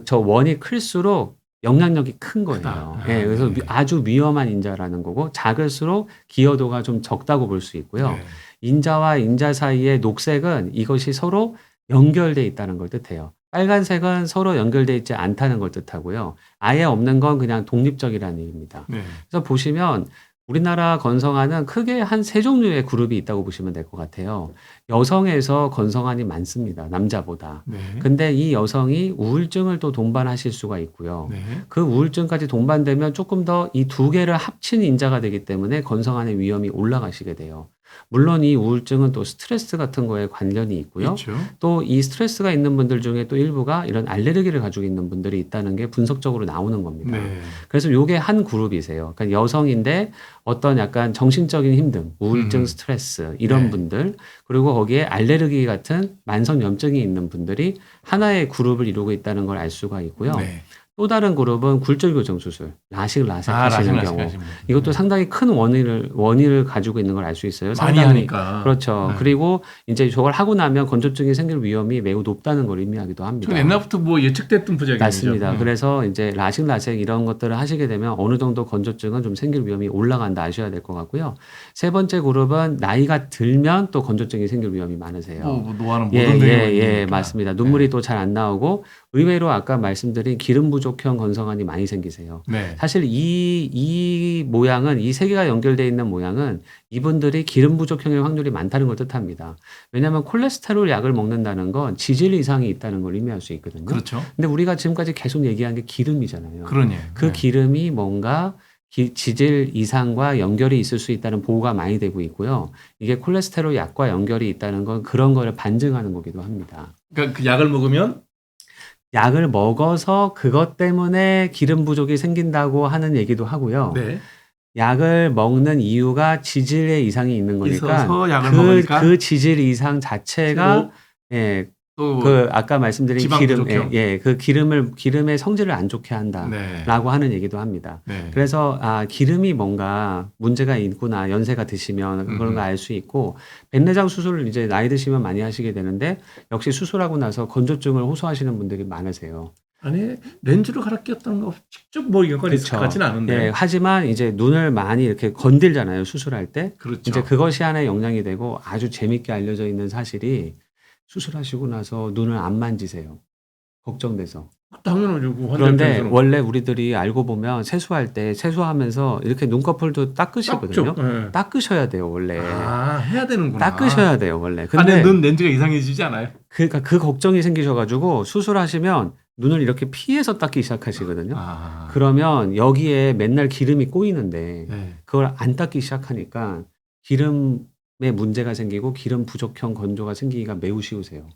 저 원이 클수록 영향력이 큰 거예요. 크다. 예, 그래서 네. 아주 위험한 인자라는 거고 작을수록 기여도가 좀 적다고 볼 수 있고요. 네. 인자와 인자 사이의 녹색은 이것이 서로 연결돼 있다는 걸 뜻해요. 빨간색은 서로 연결돼 있지 않다는 걸 뜻하고요. 아예 없는 건 그냥 독립적이라는 얘기입니다. 네. 그래서 보시면 우리나라 건성환은 크게 한 세 종류의 그룹이 있다고 보시면 될 것 같아요. 여성에서 건성환이 많습니다. 남자보다. 네. 근데 이 여성이 우울증을 또 동반하실 수가 있고요. 네. 그 우울증까지 동반되면 조금 더 이 두 개를 합친 인자가 되기 때문에 건성환의 위험이 올라가시게 돼요. 물론 이 우울증은 또 스트레스 같은 거에 관련이 있고요. 그렇죠. 또 이 스트레스가 있는 분들 중에 또 일부가 이런 알레르기를 가지고 있는 분들이 있다는 게 분석적으로 나오는 겁니다. 네. 그래서 요게 한 그룹이세요. 그러니까 여성인데 어떤 약간 정신적인 힘듦, 우울증, 스트레스 이런 네. 분들 그리고 거기에 알레르기 같은 만성염증이 있는 분들이 하나의 그룹을 이루고 있다는 걸 알 수가 있고요. 네. 또 다른 그룹은 굴절 교정 수술, 라식 하시는 경우. 이것도 상당히 큰 원인을 가지고 있는 걸 알 수 있어요. 많이 하니까. 그렇죠. 네. 그리고 이제 저걸 하고 나면 건조증이 생길 위험이 매우 높다는 걸 의미하기도 합니다. 저 옛날부터 뭐 예측됐던 부작용이죠. 맞습니다. 그래서 이제 라식 이런 것들을 하시게 되면 어느 정도 건조증은 좀 생길 위험이 올라간다 아셔야 될 것 같고요. 세 번째 그룹은 나이가 들면 또 건조증이 생길 위험이 많으세요. 뭐 노화는 모든 예, 맞습니다. 눈물이 또 잘 안 나오고 의외로 아까 말씀드린 기름 부족형 건성환이 많이 생기세요. 네. 사실 이 모양은 이 세 개가 연결되어 있는 모양은 이분들이 기름 부족형의 확률이 많다는 걸 뜻합니다. 왜냐하면 콜레스테롤 약을 먹는다는 건 지질 이상이 있다는 걸 의미할 수 있거든요. 그렇죠. 근데 우리가 지금까지 계속 얘기한 게 기름이잖아요. 그러니. 그 기름이 뭔가 지질 이상과 연결이 있을 수 있다는 보고가 많이 되고 있고요. 이게 콜레스테롤 약과 연결이 있다는 건 그런 거를 반증하는 거기도 합니다. 그러니까 그 약을 먹으면 약을 먹어서 그것 때문에 기름 부족이 생긴다고 하는 얘기도 하고요. 네. 약을 먹는 이유가 지질에 이상이 있는 거니까 있어서 약을 먹으니까 그 지질 이상 자체가 새로? 예, 또 그 아까 말씀드린 지방 기름, 부족형. 그 기름의 성질을 안 좋게 한다라고 네. 하는 얘기도 합니다. 네. 그래서 기름이 뭔가 문제가 있구나, 연세가 드시면 그런 거 알 수 있고, 백내장 수술을 이제 나이 드시면 많이 하시게 되는데, 역시 수술하고 나서 건조증을 호소하시는 분들이 많으세요. 아니 렌즈로 갈아 끼웠다는 거 직접 뭐 연관이 있을 것 같지는 않은데. 예, 하지만 이제 눈을 많이 이렇게 건들잖아요, 수술할 때. 그렇죠. 이제 그것이 하나의 영향이 되고, 아주 재밌게 알려져 있는 사실이, 수술하시고 나서 눈을 안 만지세요. 걱정돼서. 당연하죠. 그 환자 그런데 입장에서는. 원래 우리들이 알고 보면 세수할 때 세수하면서 이렇게 눈꺼풀도 닦으시거든요. 닦죠. 네. 닦으셔야 돼요, 원래. 해야 되는구나. 닦으셔야 돼요, 원래. 안에 근데 눈 렌즈가 이상해지지 않아요? 그러니까 그 걱정이 생기셔가지고 수술하시면 눈을 이렇게 피해서 닦기 시작하시거든요. 그러면 여기에 맨날 기름이 꼬이는데 네. 그걸 안 닦기 시작하니까 기름에 문제가 생기고 기름 부족형 건조가 생기기가 매우 쉬우세요.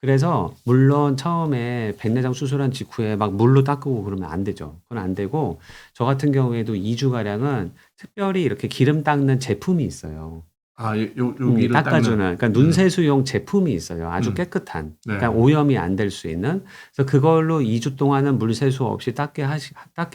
그래서 물론 처음에 백내장 수술한 직후에 막 물로 닦고 그러면 안 되죠. 그건 안 되고 저 같은 경우에도 2주가량은 특별히 이렇게 기름 닦는 제품이 있어요. 여기를 닦아주는. 닦는. 그러니까 눈세수용 제품이 있어요. 아주 음. 깨끗한. 네. 그러니까 오염이 안 될 수 있는. 그래서 그걸로 2주 동안은 물세수 없이 닦게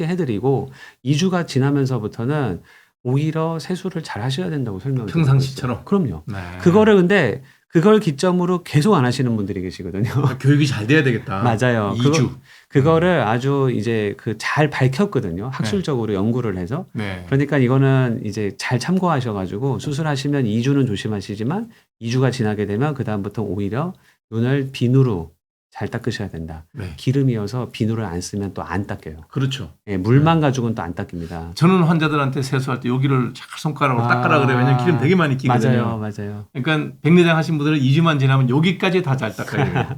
해드리고 2주가 지나면서부터는 오히려 세수를 잘 하셔야 된다고 설명을 드리고 평상시처럼? 있어요. 그럼요. 네. 그거를 근데 그걸 기점으로 계속 안 하시는 분들이 계시거든요. 교육이 잘 돼야 되겠다. 맞아요. 2주. 그거를 아주 이제 잘 밝혔거든요. 학술적으로 연구를 해서. 네. 그러니까 이거는 이제 잘 참고하셔가지고 수술하시면 2주는 조심하시지만 2주가 지나게 되면 그다음부터 오히려 눈을 비누로 잘 닦으셔야 된다. 네. 기름이어서 비누를 안 쓰면 또 안 닦여요. 그렇죠. 예, 물만 가지고는 또 안 닦입니다. 저는 환자들한테 세수할 때 여기를 잘 손가락으로 닦으라 그래요. 왜냐면 기름 되게 많이 끼거든요. 맞아요. 그러니까 백내장 하신 분들은 2주만 지나면 여기까지 다 잘 닦아야 돼요.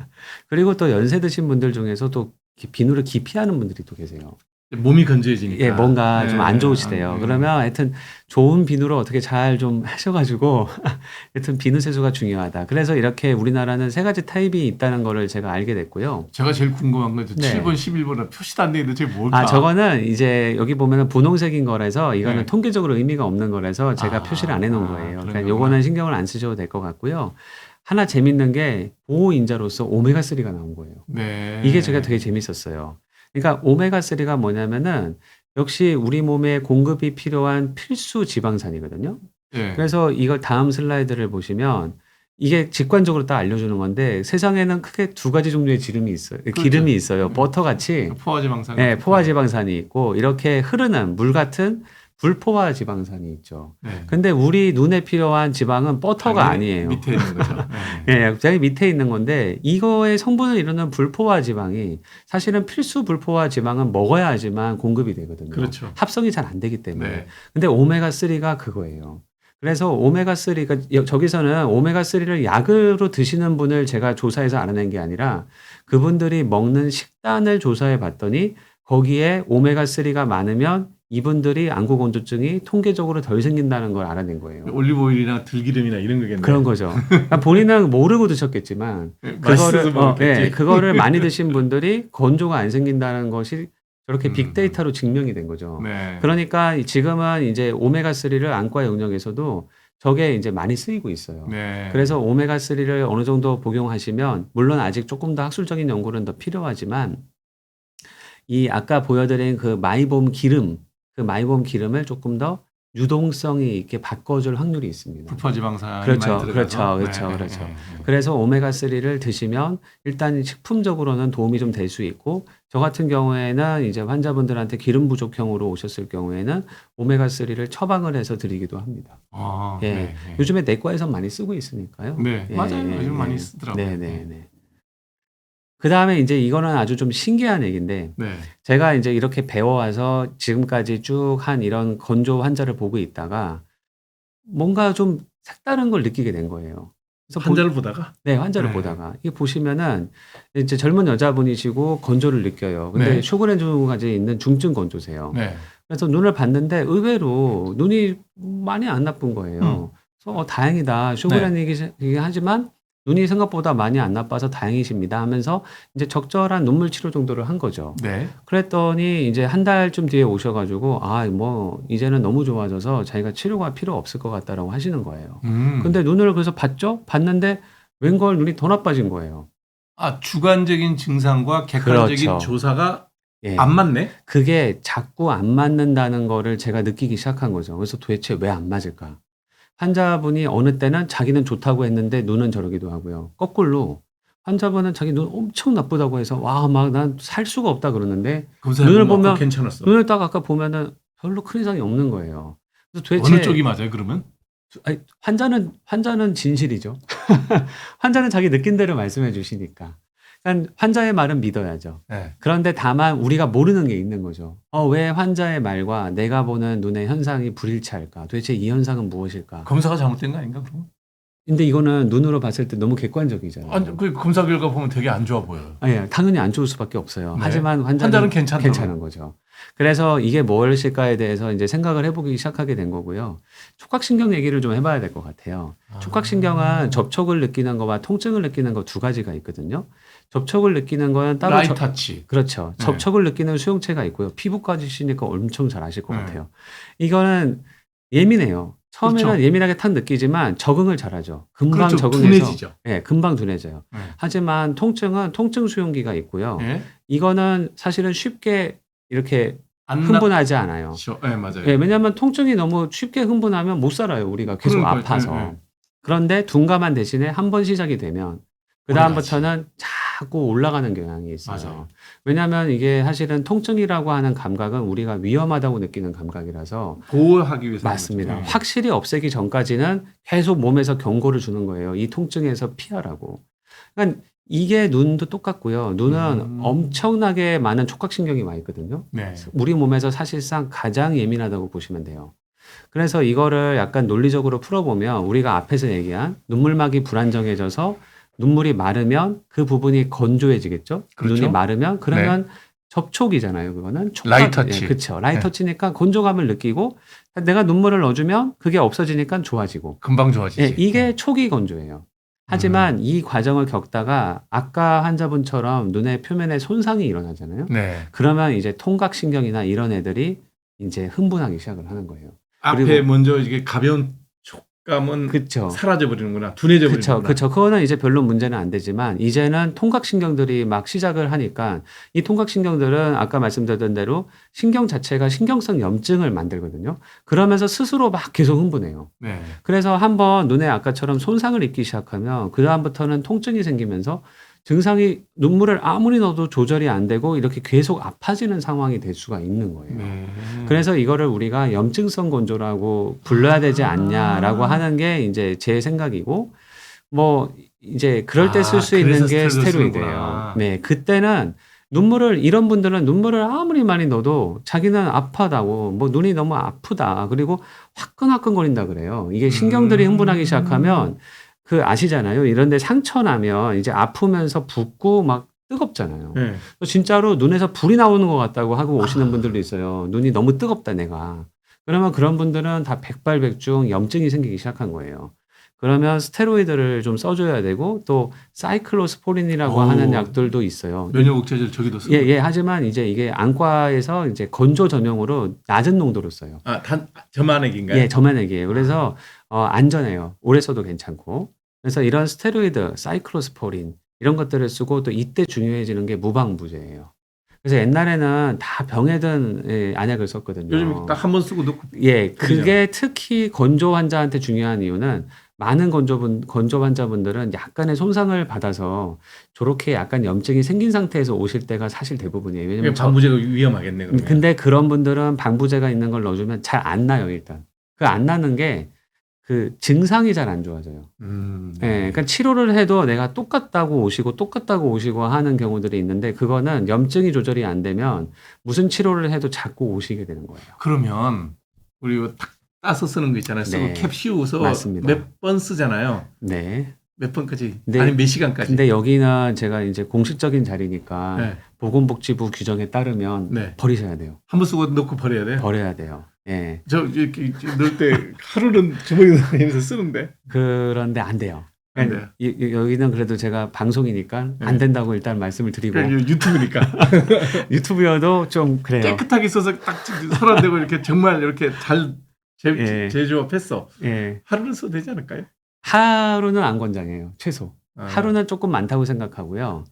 그리고 또 연세 드신 분들 중에서 또 비누를 기피하는 분들이 또 계세요. 몸이 건조해지니까. 예, 뭔가 네. 좀 안 좋으시대요. 그러면 하여튼 좋은 비누를 어떻게 잘 좀 하셔가지고 하여튼 비누 세수가 중요하다. 그래서 이렇게 우리나라는 3가지 타입이 있다는 거를 제가 알게 됐고요. 제가 제일 궁금한 건 네. 7번, 11번은 표시도 안 돼 있는데 저게 뭘까? 저거는 이제 여기 보면은 분홍색인 거라서 이거는 네. 통계적으로 의미가 없는 거라서 제가 표시를 안 해놓은 거예요. 그러니까 그런 요거는 신경을 안 쓰셔도 될 것 같고요. 하나 재밌는 게 보호인자로서 오메가3가 나온 거예요. 네. 이게 제가 되게 재밌었어요. 그러니까 오메가3가 뭐냐면은 역시 우리 몸에 공급이 필요한 필수 지방산이거든요. 네. 그래서 이걸 다음 슬라이드를 보시면 이게 직관적으로 딱 알려주는 건데 세상에는 크게 2가지 종류의 기름이 있어요. 기름이 있어요. 버터같이 포화지방산. 네, 포화지방산이 있고 이렇게 흐르는 물 같은 불포화 지방산이 있죠. 네. 근데 우리 눈에 필요한 지방은 버터가 아니에요. 밑에 있는 거죠. 예, 저기 밑에 있는 건데 이거의 성분을 이루는 불포화 지방이 사실은 필수 불포화 지방은 먹어야 하지만 공급이 되거든요. 그렇죠. 합성이 잘 안 되기 때문에. 네. 근데 오메가3가 그거예요. 그래서 오메가3가 저기서는 오메가3를 약으로 드시는 분을 제가 조사해서 알아낸 게 아니라 그분들이 먹는 식단을 조사해 봤더니 거기에 오메가3가 많으면 이분들이 안구 건조증이 통계적으로 덜 생긴다는 걸 알아낸 거예요. 올리브오일이나 들기름이나 이런 거겠네요. 그런 거죠. 그러니까 본인은 모르고 드셨겠지만 그거를 많이 드신 분들이 건조가 안 생긴다는 것이 저렇게 빅데이터로 증명이 된 거죠. 네. 그러니까 지금은 이제 오메가3를 안과 영역에서도 저게 이제 많이 쓰이고 있어요. 네. 그래서 오메가3를 어느 정도 복용하시면 물론 아직 조금 더 학술적인 연구는 더 필요하지만 이 아까 보여드린 그 마이봄 기름을 조금 더 유동성이 있게 바꿔줄 확률이 있습니다. 불포지방산이 그렇죠, 많이 들어가서. 그렇죠. 그래서 오메가3를 드시면 일단 식품적으로는 도움이 좀 될 수 있고 저 같은 경우에는 이제 환자분들한테 기름 부족형으로 오셨을 경우에는 오메가3를 처방을 해서 드리기도 합니다. 예. 네. 요즘에 내과에서 많이 쓰고 있으니까요. 네, 맞아요. 요즘 많이 쓰더라고요. 네. 그 다음에 이제 이거는 아주 좀 신기한 얘기인데 네. 제가 이제 이렇게 배워와서 지금까지 쭉 한 이런 건조 환자를 보고 있다가 뭔가 좀 색다른 걸 느끼게 된 거예요. 그래서 환자를 보다가? 네, 환자를 네. 보다가 이게 보시면은 이제 젊은 여자분이시고 건조를 느껴요. 근데 네. 쇼그렌 증후까지 있는 중증 건조세요. 네. 그래서 눈을 봤는데 의외로 눈이 많이 안 나쁜 거예요. 그래서 다행이다. 쇼그렌이긴 하지만 눈이 생각보다 많이 안 나빠서 다행이십니다 하면서 이제 적절한 눈물 치료 정도를 한 거죠. 네. 그랬더니 이제 한 달쯤 뒤에 오셔가지고 이제는 너무 좋아져서 자기가 치료가 필요 없을 것 같다라고 하시는 거예요. 근데 눈을 그래서 봤죠? 봤는데 웬걸 눈이 더 나빠진 거예요. 아, 주관적인 증상과 객관적인 그렇죠. 조사가 예. 안 맞네. 그게 자꾸 안 맞는다는 거를 제가 느끼기 시작한 거죠. 그래서 도대체 왜 안 맞을까? 환자분이 어느 때는 자기는 좋다고 했는데 눈은 저러기도 하고요. 거꾸로 환자분은 자기 눈 엄청 나쁘다고 해서 와, 막 난 살 수가 없다 그러는데 눈을 검사해보면 보면 괜찮았어. 눈을 딱 아까 보면은 별로 큰 이상이 없는 거예요. 그래서 어느 도대체 쪽이 맞아요, 그러면? 아니, 환자는 진실이죠. 환자는 자기 느낀 대로 말씀해 주시니까. 그러니까 환자의 말은 믿어야죠. 네. 그런데 다만 우리가 모르는 게 있는 거죠. 왜 환자의 말과 내가 보는 눈의 현상이 불일치할까? 도대체 이 현상은 무엇일까? 검사가 잘못된 거 아닌가, 그럼? 근데 이거는 눈으로 봤을 때 너무 객관적이잖아요. 아니, 그 검사 결과 보면 되게 안 좋아 보여요. 예, 당연히 안 좋을 수밖에 없어요. 네. 하지만 환자는 환자는 괜찮다고. 괜찮은 거죠. 그래서 이게 무엇일까에 대해서 이제 생각을 해보기 시작하게 된 거고요. 촉각신경 얘기를 좀 해봐야 될 것 같아요. 촉각신경은 접촉을 느끼는 거와 통증을 느끼는 거 두 가지가 있거든요. 접촉을 느끼는 거는 따로 라이 타치. 그렇죠. 네. 접촉을 느끼는 수용체가 있고요. 피부과지시니까 엄청 잘 아실 것 네. 같아요. 이거는 예민해요. 처음에는 그렇죠. 예민하게 탁 느끼지만 적응을 잘하죠. 금방 그렇죠. 적응해서 둔해지죠. 예, 금방 둔해져요. 네. 하지만 통증은 통증 수용기가 있고요. 예? 이거는 사실은 쉽게 이렇게 안 흥분하지 않아요. 네, 맞아요. 예, 왜냐하면 통증이 너무 쉽게 흥분하면 못 살아요. 우리가 계속 그러니까요. 아파서. 네, 네. 그런데 둔감한 대신에 한 번 시작이 되면 그 다음부터는 자꾸 올라가는 경향이 있어요. 맞아요. 왜냐하면 이게 사실은 통증이라고 하는 감각은 우리가 위험하다고 느끼는 감각이라서 보호하기 위해서. 맞습니다. 그런 거죠. 확실히 없애기 전까지는 계속 몸에서 경고를 주는 거예요. 이 통증에서 피하라고. 그러니까 이게 눈도 똑같고요. 눈은 엄청나게 많은 촉각신경이 와 있거든요. 네. 우리 몸에서 사실상 가장 예민하다고 보시면 돼요. 그래서 이거를 약간 논리적으로 풀어보면 우리가 앞에서 얘기한 눈물막이 불안정해져서 눈물이 마르면 그 부분이 건조해지겠죠. 그렇죠. 눈이 마르면 그러면 접촉이잖아요. 그거는 라이 터치. 예, 그렇죠. 라이 네. 터치니까 건조감을 느끼고 내가 눈물을 넣어주면 그게 없어지니까 좋아지고. 금방 좋아지지. 예, 이게 초기 건조예요. 하지만 이 과정을 겪다가 아까 환자분처럼 눈의 표면에 손상이 일어나잖아요. 네. 그러면 이제 통각신경이나 이런 애들이 이제 흥분하기 시작을 하는 거예요. 앞에 그리고- 먼저 이게 가벼운 촉감은 그쵸. 사라져 버리는구나. 둔해져 그쵸, 버리는구나. 그쵸. 그거는 이제 별로 문제는 안 되지만, 이제는 통각신경들이 막 시작을 하니까, 이 통각신경들은 아까 말씀드렸던 대로 신경 자체가 신경성 염증을 만들거든요. 그러면서 스스로 막 계속 흥분해요. 네. 그래서 한번 눈에 아까처럼 손상을 입기 시작하면, 그다음부터는 통증이 생기면서 증상이 눈물을 아무리 넣어도 조절이 안 되고, 이렇게 계속 아파지는 상황이 될 수가 있는 거예요. 네. 그래서 이거를 우리가 염증성 건조라고 불러야 되지 않냐라고 하는 게 이제 제 생각이고, 뭐 이제 그럴 때 쓸 수 있는 그래서 게 스테로이드 스테로이드예요. 쓰는구나. 네, 그때는 이런 분들은 눈물을 아무리 많이 넣어도 자기는 아파다고, 뭐 눈이 너무 아프다, 그리고 화끈화끈거린다 그래요. 이게 신경들이 흥분하기 시작하면 아시잖아요. 이런데 상처 나면 이제 아프면서 붓고 막 뜨겁잖아요. 네. 진짜로 눈에서 불이 나오는 것 같다고 하고 오시는 분들도 있어요. 눈이 너무 뜨겁다, 내가. 그러면 그런 분들은 다 백발백중 염증이 생기기 시작한 거예요. 그러면 스테로이드를 좀 써줘야 되고, 또 사이클로스포린이라고 하는 약들도 있어요. 면역 억제제를 저기도 쓰고. 예, 하지만 이제 이게 안과에서 이제 건조 전용으로 낮은 농도로 써요. 저만액인가요? 예, 저만액이에요. 그래서 안전해요. 오래 써도 괜찮고. 그래서 이런 스테로이드, 사이클로스포린 이런 것들을 쓰고, 또 이때 중요해지는 게 무방부제예요. 그래서 옛날에는 다 병에 든 안약을 썼거든요. 요즘 딱 한 번 쓰고 놓고. 예, 그게 특히 건조 환자한테 중요한 이유는, 많은 건조 환자분들은 약간의 손상을 받아서 저렇게 약간 염증이 생긴 상태에서 오실 때가 사실 대부분이에요. 왜냐면 방부제가 위험하겠네. 그러면. 근데 그런 분들은 방부제가 있는 걸 넣어주면 잘 안 나요, 일단. 안 나는 게 증상이 잘 안 좋아져요. 예, 그러니까 치료를 해도 내가 똑같다고 오시고 하는 경우들이 있는데, 그거는 염증이 조절이 안 되면 무슨 치료를 해도 자꾸 오시게 되는 거예요. 그러면 우리 이거 딱 따서 쓰는 거 있잖아요. 쓰고 네. 캡 씌우서 맞습니다. 몇 번 쓰잖아요. 네. 몇 번까지? 네. 아니 몇 시간까지? 근데 여기는 제가 이제 공식적인 자리니까 네. 보건복지부 규정에 따르면 네. 버리셔야 돼요. 한 번 쓰고 놓고 버려야 돼. 버려야 돼요. 예. 저 이렇게 넣을 때 하루는 주머니 다니면서 쓰는데. 그런데 안 돼요. 안 돼요. 여기는 그래도 제가 방송이니까 안 된다고 일단 말씀을 드리고, 그러니까 유튜브니까 유튜브여도 좀 그래요. 깨끗하게 써서 딱 서랍되고 이렇게 정말 이렇게 잘 예. 제조업했어. 예. 하루는 써도 되지 않을까요? 하루는 안 권장해요. 최소. 하루는 조금 많다고 생각하고요.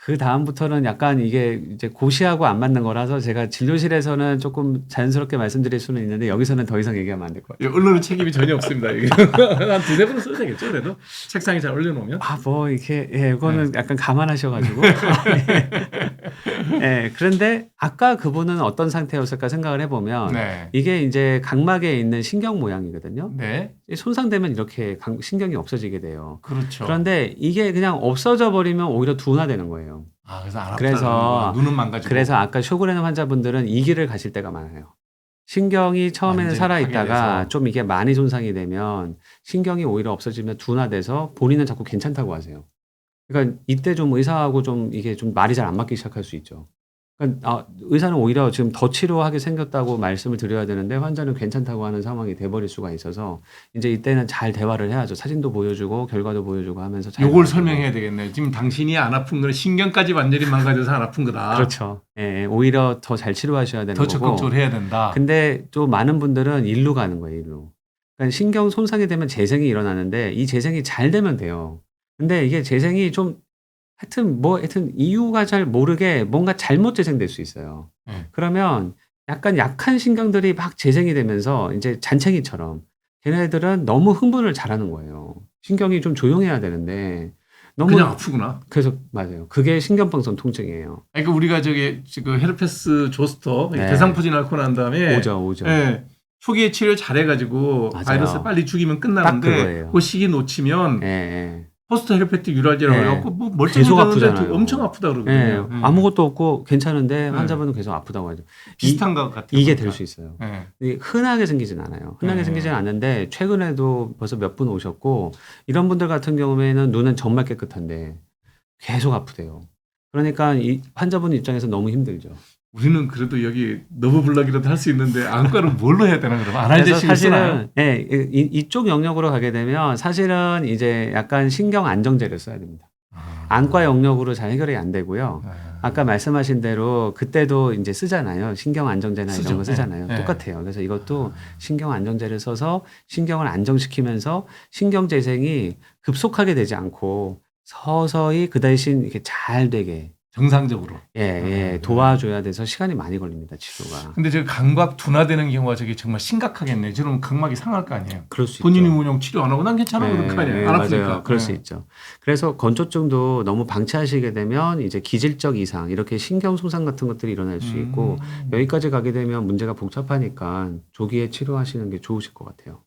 그 다음부터는 약간 이게 이제 고시하고 안 맞는 거라서 제가 진료실에서는 조금 자연스럽게 말씀드릴 수는 있는데 여기서는 더 이상 얘기하면 안 될 것 같아요. 언론은 책임이 전혀 없습니다. 이게. 한 두세 번은 써야 되겠죠, 그래도 책상에 잘 올려놓으면. 뭐 이렇게 이거는 약간 감안하셔가지고. 그런데 아까 그분은 어떤 상태였을까 생각을 해보면 네. 이게 이제 각막에 있는 신경 모양이거든요. 네. 손상되면 이렇게 신경이 없어지게 돼요. 그렇죠. 그런데 이게 그냥 없어져 버리면 오히려 둔화되는 거예요. 그래서 안 아프다. 그래서 눈은 망가지고. 그래서 아까 쇼그레는 환자분들은 이 길을 가실 때가 많아요. 신경이 처음에는 완전히 살아있다가 파괴돼서. 좀 이게 많이 손상이 되면 신경이 오히려 없어지면 둔화돼서 본인은 자꾸 괜찮다고 하세요. 그러니까 이때 좀 의사하고 좀 이게 좀 말이 잘 안 맞기 시작할 수 있죠. 그러니까 의사는 오히려 지금 더 치료하게 생겼다고 말씀을 드려야 되는데 환자는 괜찮다고 하는 상황이 돼버릴 수가 있어서 이제 이때는 잘 대화를 해야죠. 사진도 보여주고 결과도 보여주고 하면서 잘 요걸 가지고. 설명해야 되겠네요. 지금 당신이 안 아픈 거는 신경까지 완전히 망가져서 안 아픈 거다. 그렇죠. 오히려 더 잘 치료하셔야 되는 더 거고. 적극적으로 해야 된다. 근데 또 많은 분들은 일로 가는 거예요, 일로. 그러니까 신경 손상이 되면 재생이 일어나는데 이 재생이 잘 되면 돼요. 근데 이게 재생이 좀 하여튼 이유가 잘 모르게 뭔가 잘못 재생될 수 있어요. 네. 그러면 약간 약한 신경들이 막 재생이 되면서 이제 잔챙이처럼 걔네들은 너무 흥분을 잘하는 거예요. 신경이 좀 조용해야 되는데 너무 그냥 아프구나. 그래서 맞아요. 그게 신경방송 통증이에요. 그러니까 우리가 그 헤르페스 조스터 네. 대상포진 앓고 난 다음에 오죠. 예, 초기에 치료 잘해가지고 맞아요. 바이러스 빨리 죽이면 딱 끝나는데 그거예요. 그 시기 놓치면 포스트 헤르페틱 유랄지라고 네. 해갖고 뭐 계속 멀쩡해졌는데 아프잖아요. 엄청 아프다 그러거든요. 아무것도 없고 괜찮은데 네. 환자분은 계속 아프다고 하죠. 비슷한 것 같아요. 이게 보니까. 될 수 있어요. 네. 이게 흔하게 생기진 않아요. 흔하게 네. 생기진 않는데 최근에도 벌써 몇 분 오셨고 이런 분들 같은 경우에는 눈은 정말 깨끗한데 계속 아프대요. 그러니까 이 환자분 입장에서 너무 힘들죠. 우리는 그래도 여기 너브블럭이라도 할 수 있는데 안과는 뭘로 해야 되나 그러면 그래서 아날제식을 쓰나요? 사실은 이쪽 영역으로 가게 되면 사실은 이제 약간 신경 안정제를 써야 됩니다. 안과 영역으로 잘 해결이 안 되고요. 아까 말씀하신 대로 그때도 이제 쓰잖아요. 신경 안정제나 쓰죠. 이런 거 쓰잖아요. 네. 똑같아요. 그래서 이것도 신경 안정제를 써서 신경을 안정시키면서 신경 재생이 급속하게 되지 않고 서서히 그 대신 이렇게 잘 되게 정상적으로. 도와줘야 돼서 시간이 많이 걸립니다. 치료가. 근데 저 감각 둔화되는 경우가 저게 정말 심각하겠네. 저러면 각막이 상할 거 아니에요. 그럴 수 본인이 있죠. 뭐냐 치료 안 하고 난 괜찮아 그럴 거 아니에요. 안 아프니까. 맞아요. 그럴 수 있죠. 그래서 건조증도 너무 방치하시게 되면 이제 기질적 이상, 이렇게 신경 손상 같은 것들이 일어날 수 있고 여기까지 가게 되면 문제가 복잡하니까 조기에 치료하시는 게 좋으실 것 같아요.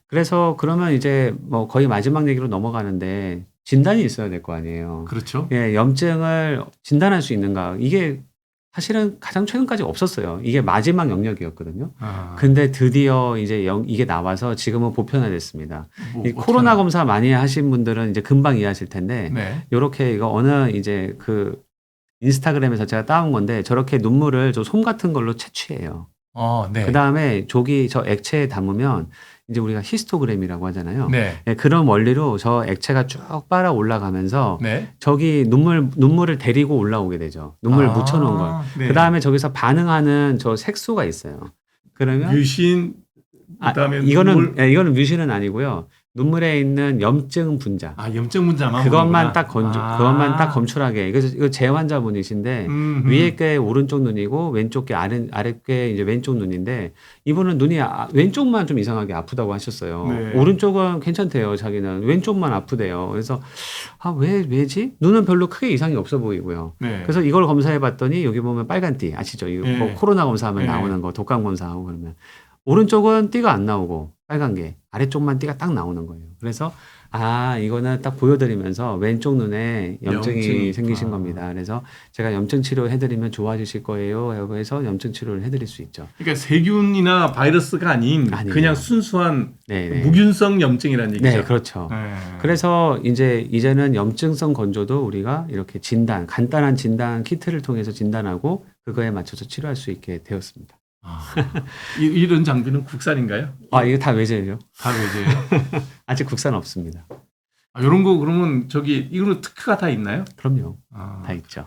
그래서 그러면 이제 뭐 거의 마지막 얘기로 넘어가는데 진단이 있어야 될 거 아니에요. 그렇죠. 염증을 진단할 수 있는가? 이게 사실은 가장 최근까지 없었어요. 이게 마지막 영역이었거든요. 근데 드디어 이제 이게 나와서 지금은 보편화됐습니다. 이 코로나 검사 많이 하신 분들은 이제 금방 이해하실 텐데, 네. 요렇게 이거 어느 이제 그 인스타그램에서 제가 따온 건데 저렇게 눈물을 저 솜 같은 걸로 채취해요. 네. 그 다음에 저기 저 액체에 담으면 이제 우리가 히스토그램이라고 하잖아요. 네. 그런 원리로 저 액체가 쭉 빨아 올라가면서 네. 저기 눈물을 데리고 올라오게 되죠. 눈물을 묻혀놓은 걸. 네. 그 다음에 저기서 반응하는 저 색소가 있어요. 그러면 뮤신 그다음에 이거는 뮤신은 아니고요. 눈물에 있는 염증 분자. 염증 분자만 그것만 딱 검출하게. 그래서 이거 제 환자분이신데 위에 게 오른쪽 눈이고 왼쪽 게 아래 게 이제 왼쪽 눈인데 이분은 눈이 왼쪽만 좀 이상하게 아프다고 하셨어요. 네. 오른쪽은 괜찮대요. 자기는 왼쪽만 아프대요. 그래서 왜지? 눈은 별로 크게 이상이 없어 보이고요. 네. 그래서 이걸 검사해 봤더니 여기 보면 빨간 띠 아시죠? 이거 네. 뭐 코로나 검사하면 네. 나오는 거, 독감 검사하고 그러면 오른쪽은 띠가 안 나오고 빨간 게 아래쪽만 띠가 딱 나오는 거예요. 그래서 이거는 딱 보여드리면서 왼쪽 눈에 염증이 생기신 겁니다. 그래서 제가 염증 치료 해드리면 좋아지실 거예요. 해서 염증 치료를 해드릴 수 있죠. 그러니까 세균이나 바이러스가 아닌 아니에요. 그냥 순수한 네네. 무균성 염증이라는 얘기죠. 네, 그렇죠. 그래서 이제는 염증성 건조도 우리가 이렇게 간단한 진단 키트를 통해서 진단하고 그거에 맞춰서 치료할 수 있게 되었습니다. 이런 장비는 국산인가요? 이거 다 외제예요. 다 외제예요? 아직 국산 없습니다. 이런 거 그러면 이거는 특허가 다 있나요? 그럼요. 다 있죠.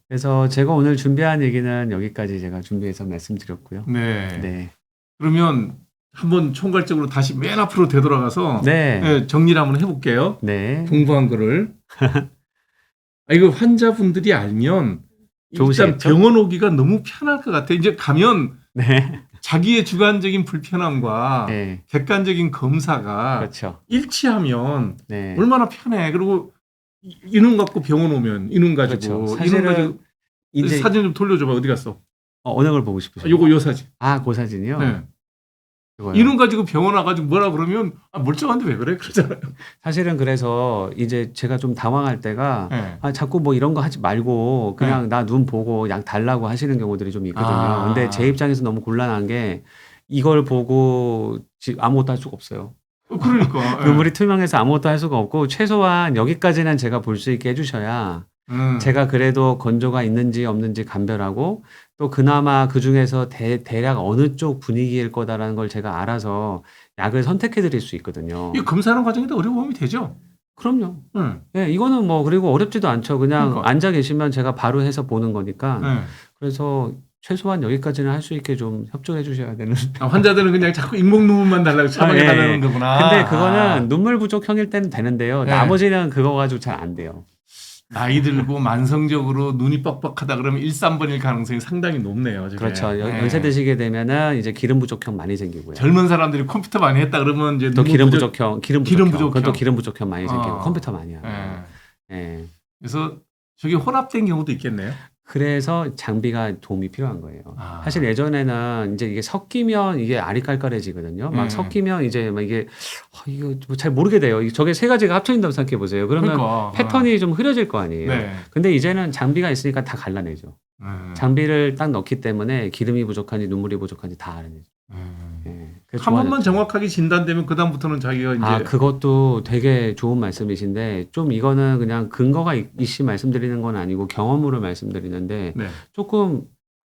그래서 제가 오늘 준비한 얘기는 여기까지 제가 준비해서 말씀드렸고요. 네. 네. 그러면 한번 총괄적으로 다시 맨 앞으로 되돌아가서 네. 예, 정리를 한번 해볼게요. 네. 공부한 거를. 이거 환자분들이 알면 일단 좋으시겠죠? 병원 오기가 너무 편할 것 같아. 이제 가면 네. 자기의 주관적인 불편함과 네. 객관적인 검사가 그렇죠. 일치하면 네. 얼마나 편해. 그리고 이눈 갖고 병원 오면 이눈 가지고 그렇죠. 이눈 사실은 가지고 이제 사진 좀 돌려줘봐. 어디 갔어? 어느 걸 보고 싶으세요? 요거 요 사진. 아, 그 사진이요? 네. 그거요. 이눈 가지고 병원 와가지고 뭐라 그러면 멀쩡한데 왜 그래? 그러잖아요. 사실은 그래서 이제 제가 좀 당황할 때가 네. 자꾸 뭐 이런 거 하지 말고 그냥 나 눈 보고 약 달라고 하시는 경우들이 좀 있거든요. 아. 근데 제 입장에서 너무 곤란한 게 이걸 보고 아무것도 할 수가 없어요. 그러니까. 예. 눈물이 투명해서 아무것도 할 수가 없고 최소한 여기까지는 제가 볼 수 있게 해주셔야 제가 그래도 건조가 있는지 없는지 감별하고 또 그나마 그 중에서 대략 어느 쪽 분위기일 거다라는 걸 제가 알아서 약을 선택해 드릴 수 있거든요. 이 검사하는 과정에도 어려움이 되죠. 그럼요. 응. 예, 이거는 뭐 그리고 어렵지도 않죠. 그냥 그러니까. 앉아 계시면 제가 바로 해서 보는 거니까. 예. 그래서 최소한 여기까지는 할 수 있게 좀 협조해 주셔야 되는. 환자들은 그냥 자꾸 잇몸 눈물만 달라고 처방해 예, 달라는 예. 거구나. 근데 그거는 눈물 부족형일 때는 되는데요. 네. 나머지는 그거 가지고 잘 안 돼요. 나이 들고 만성적으로 눈이 뻑뻑하다 그러면 1, 3번일 가능성이 상당히 높네요. 저게. 그렇죠. 예. 연세 드시게 되면은 이제 기름 부족형 많이 생기고요. 젊은 사람들이 컴퓨터 많이 했다 그러면 이제 또 눈물 기름 부족- 부족형, 기름 부족형. 그것도 기름 부족형 많이 생기고 컴퓨터 많이 하고. 예. 예. 그래서 저게 혼합된 경우도 있겠네요. 그래서 장비가 도움이 필요한 거예요. 아. 사실 예전에는 이제 이게 섞이면 이게 알이 깔깔해지거든요. 막 섞이면 이제 막 이게 이거 뭐잘 모르게 돼요. 저게 세 가지가 합쳐진다고 생각해 보세요. 그러면 그러니까. 패턴이 좀 흐려질 거 아니에요. 네. 근데 이제는 장비가 있으니까 다 갈라내죠. 장비를 딱 넣기 때문에 기름이 부족한지 눈물이 부족한지 다 알아내죠. 예. 그래서 한 번만 좋아졌죠. 정확하게 진단되면 그 다음부터는 자기가 이제 그것도 되게 좋은 말씀이신데 좀 이거는 그냥 근거가 있이 말씀드리는 건 아니고 경험으로 말씀드리는데 네. 조금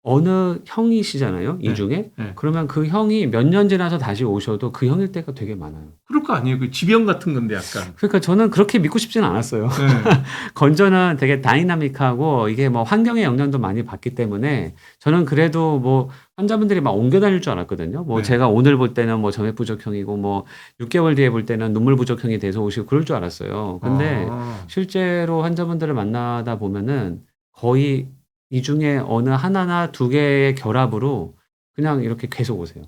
어느 형이시잖아요. 이 네. 중에. 네. 그러면 그 형이 몇 년 지나서 다시 오셔도 그 형일 때가 되게 많아요. 그럴 거 아니에요. 그 지병 같은 건데 약간. 그러니까 저는 그렇게 믿고 싶지는 않았어요. 네. 건조는 되게 다이나믹하고 이게 뭐 환경의 영향도 많이 받기 때문에 저는 그래도 뭐 환자분들이 막 옮겨 다닐 줄 알았거든요. 뭐 네. 제가 오늘 볼 때는 뭐 점액 부족형이고 뭐 6개월 뒤에 볼 때는 눈물 부족형이 돼서 오시고 그럴 줄 알았어요. 근데 실제로 환자분들을 만나다 보면은 거의 이 중에 어느 하나나 두 개의 결합으로 그냥 이렇게 계속 오세요.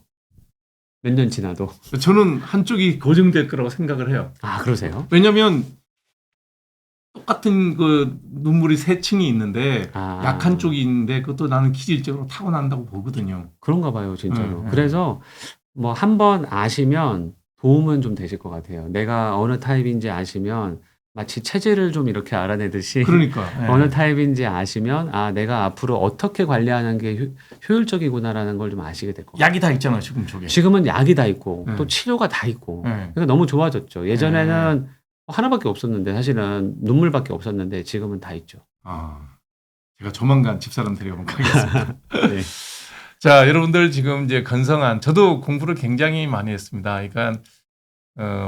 몇 년 지나도. 저는 한쪽이 고정될 거라고 생각을 해요. 그러세요? 왜냐하면 똑같은 그 눈물이 세 층이 있는데 약한 쪽이 있는데 그것도 나는 기질적으로 타고난다고 보거든요. 그런가 봐요, 진짜로. 네. 그래서 뭐 한 번 아시면 도움은 좀 되실 것 같아요. 내가 어느 타입인지 아시면 마치 체질을 좀 이렇게 알아내듯이 그러니까 어느 타입인지 아시면 내가 앞으로 어떻게 관리하는 게 효율적이구나라는 걸 좀 아시게 될 것 같아요. 약이 다 있잖아요 지금 저게. 지금은 약이 다 있고 네. 또 치료가 다 있고 네. 그러니까 너무 좋아졌죠. 예전에는 하나밖에 없었는데 사실은 눈물밖에 없었는데 지금은 다 있죠. 제가 조만간 집사람 데려오면 가겠습니다. 네. 자, 여러분들 지금 이제 건성한 저도 공부를 굉장히 많이 했습니다. 그러니까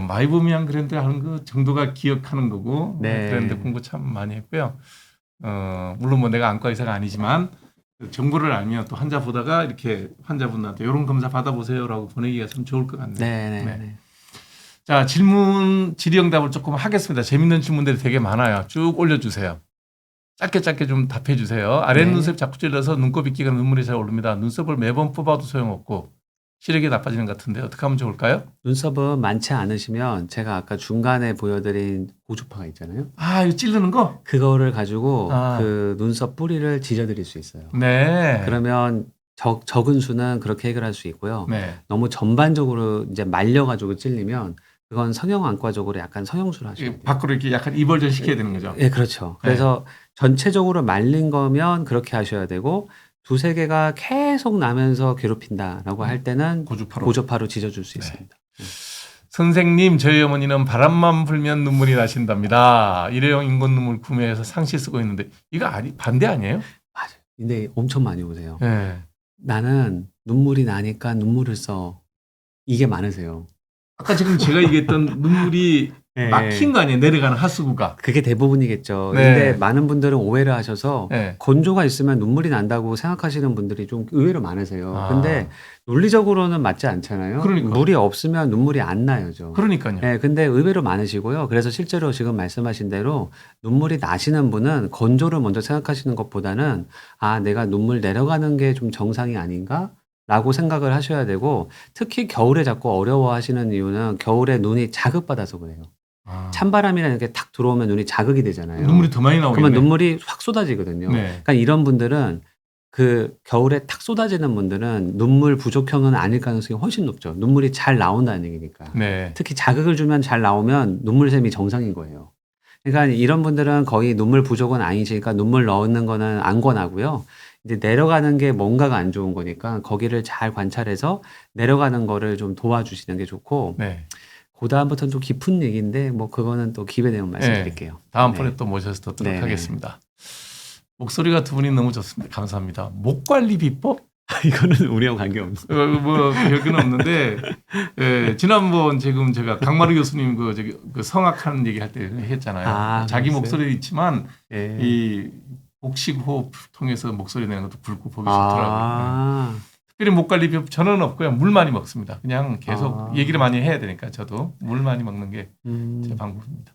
마이보미안 그랜드 하는 거 정도가 기억하는 거고 네. 그랜드 공부 참 많이 했고요. 물론 뭐 내가 안과 의사가 아니지만 정보를 알면 또 환자 보다가 이렇게 환자분한테 이런 검사 받아보세요라고 보내기가 참 좋을 것 같네요. 네. 자, 질의응답을 조금 하겠습니다. 재밌는 질문들이 되게 많아요. 쭉 올려주세요. 짧게 좀 답해 주세요. 아랫눈썹 자꾸 찔러서 눈곱이 끼가 눈물이 잘 오릅니다. 눈썹을 매번 뽑아도 소용없고 시력이 나빠지는 것 같은데 어떻게 하면 좋을까요? 눈썹은 많지 않으시면 제가 아까 중간에 보여드린 고주파가 있잖아요. 이거 찌르는 거? 그거를 가지고 그 눈썹 뿌리를 지져드릴 수 있어요. 네. 그러면 적은 수는 그렇게 해결할 수 있고요. 네. 너무 전반적으로 이제 말려가지고 찔리면 그건 성형안과적으로 약간 성형술을 하셔야 돼요. 밖으로 이렇게 약간 이벌전 시켜야 되는 거죠. 예, 그렇죠. 그래서 전체적으로 말린 거면 그렇게 하셔야 되고 두세 개가 계속 나면서 괴롭힌다라고 할 때는 고주파로 지져줄 수 있습니다. 선생님, 저희 어머니는 바람만 불면 눈물이 나신답니다. 일회용 인공 눈물 구매해서 상시 쓰고 있는데 이거 반대 아니에요? 맞아요. 근데 엄청 많이 오세요. 네. 나는 눈물이 나니까 눈물을 써. 이게 많으세요. 아까 지금 제가 얘기했던 눈물이 예, 막힌 거 아니에요? 내려가는 하수구가. 그게 대부분이겠죠. 네. 근데 많은 분들은 오해를 하셔서 네. 건조가 있으면 눈물이 난다고 생각하시는 분들이 좀 의외로 많으세요. 아. 근데 논리적으로는 맞지 않잖아요. 그러니까. 물이 없으면 눈물이 안 나요죠. 그러니까요. 네, 근데 의외로 많으시고요. 그래서 실제로 지금 말씀하신 대로 눈물이 나시는 분은 건조를 먼저 생각하시는 것보다는 아, 내가 눈물 내려가는 게 좀 정상이 아닌가? 라고 생각을 하셔야 되고 특히 겨울에 자꾸 어려워하시는 이유는 겨울에 눈이 자극받아서 그래요. 아. 찬바람이라는 게 탁 들어오면 눈이 자극이 되잖아요. 눈물이 더 많이 나오겠네. 그러면 눈물이 확 쏟아지거든요. 네. 그러니까 이런 분들은 그 겨울에 탁 쏟아지는 분들은 눈물 부족형은 아닐 가능성이 훨씬 높죠. 눈물이 잘 나온다는 얘기니까. 네. 특히 자극을 주면 잘 나오면 눈물샘이 정상인 거예요. 그러니까 이런 분들은 거의 눈물 부족은 아니시니까 눈물 넣는 거는 안 권하고요. 이제 내려가는 게 뭔가가 안 좋은 거니까 거기를 잘 관찰해서 내려가는 거를 좀 도와주시는 게 좋고 네. 그 다음부터는 좀 깊은 얘기인데 뭐 그거는 또 기회 되면 말씀드릴게요. 다음번에 네. 또 모셔서 듣도록 네. 하겠습니다. 목소리가 두 분이 너무 좋습니다. 감사합니다. 목 관리 비법? 이거는 우리하고 관계없는. 뭐 별건 없는데 예, 지난번 지금 제가 강마루 교수님 그 성악하는 얘기 할 때 했잖아요. 아, 자기 그랬어요? 목소리 있지만 예. 이 복식 호흡 통해서 목소리 내는 것도 굵고 보기 좋더라고요. 아, 특별히 목 관리 비법 저는 없고요. 물 많이 먹습니다. 그냥 계속 아. 얘기를 많이 해야 되니까 저도 물 많이 먹는 게 제 음. 방법입니다.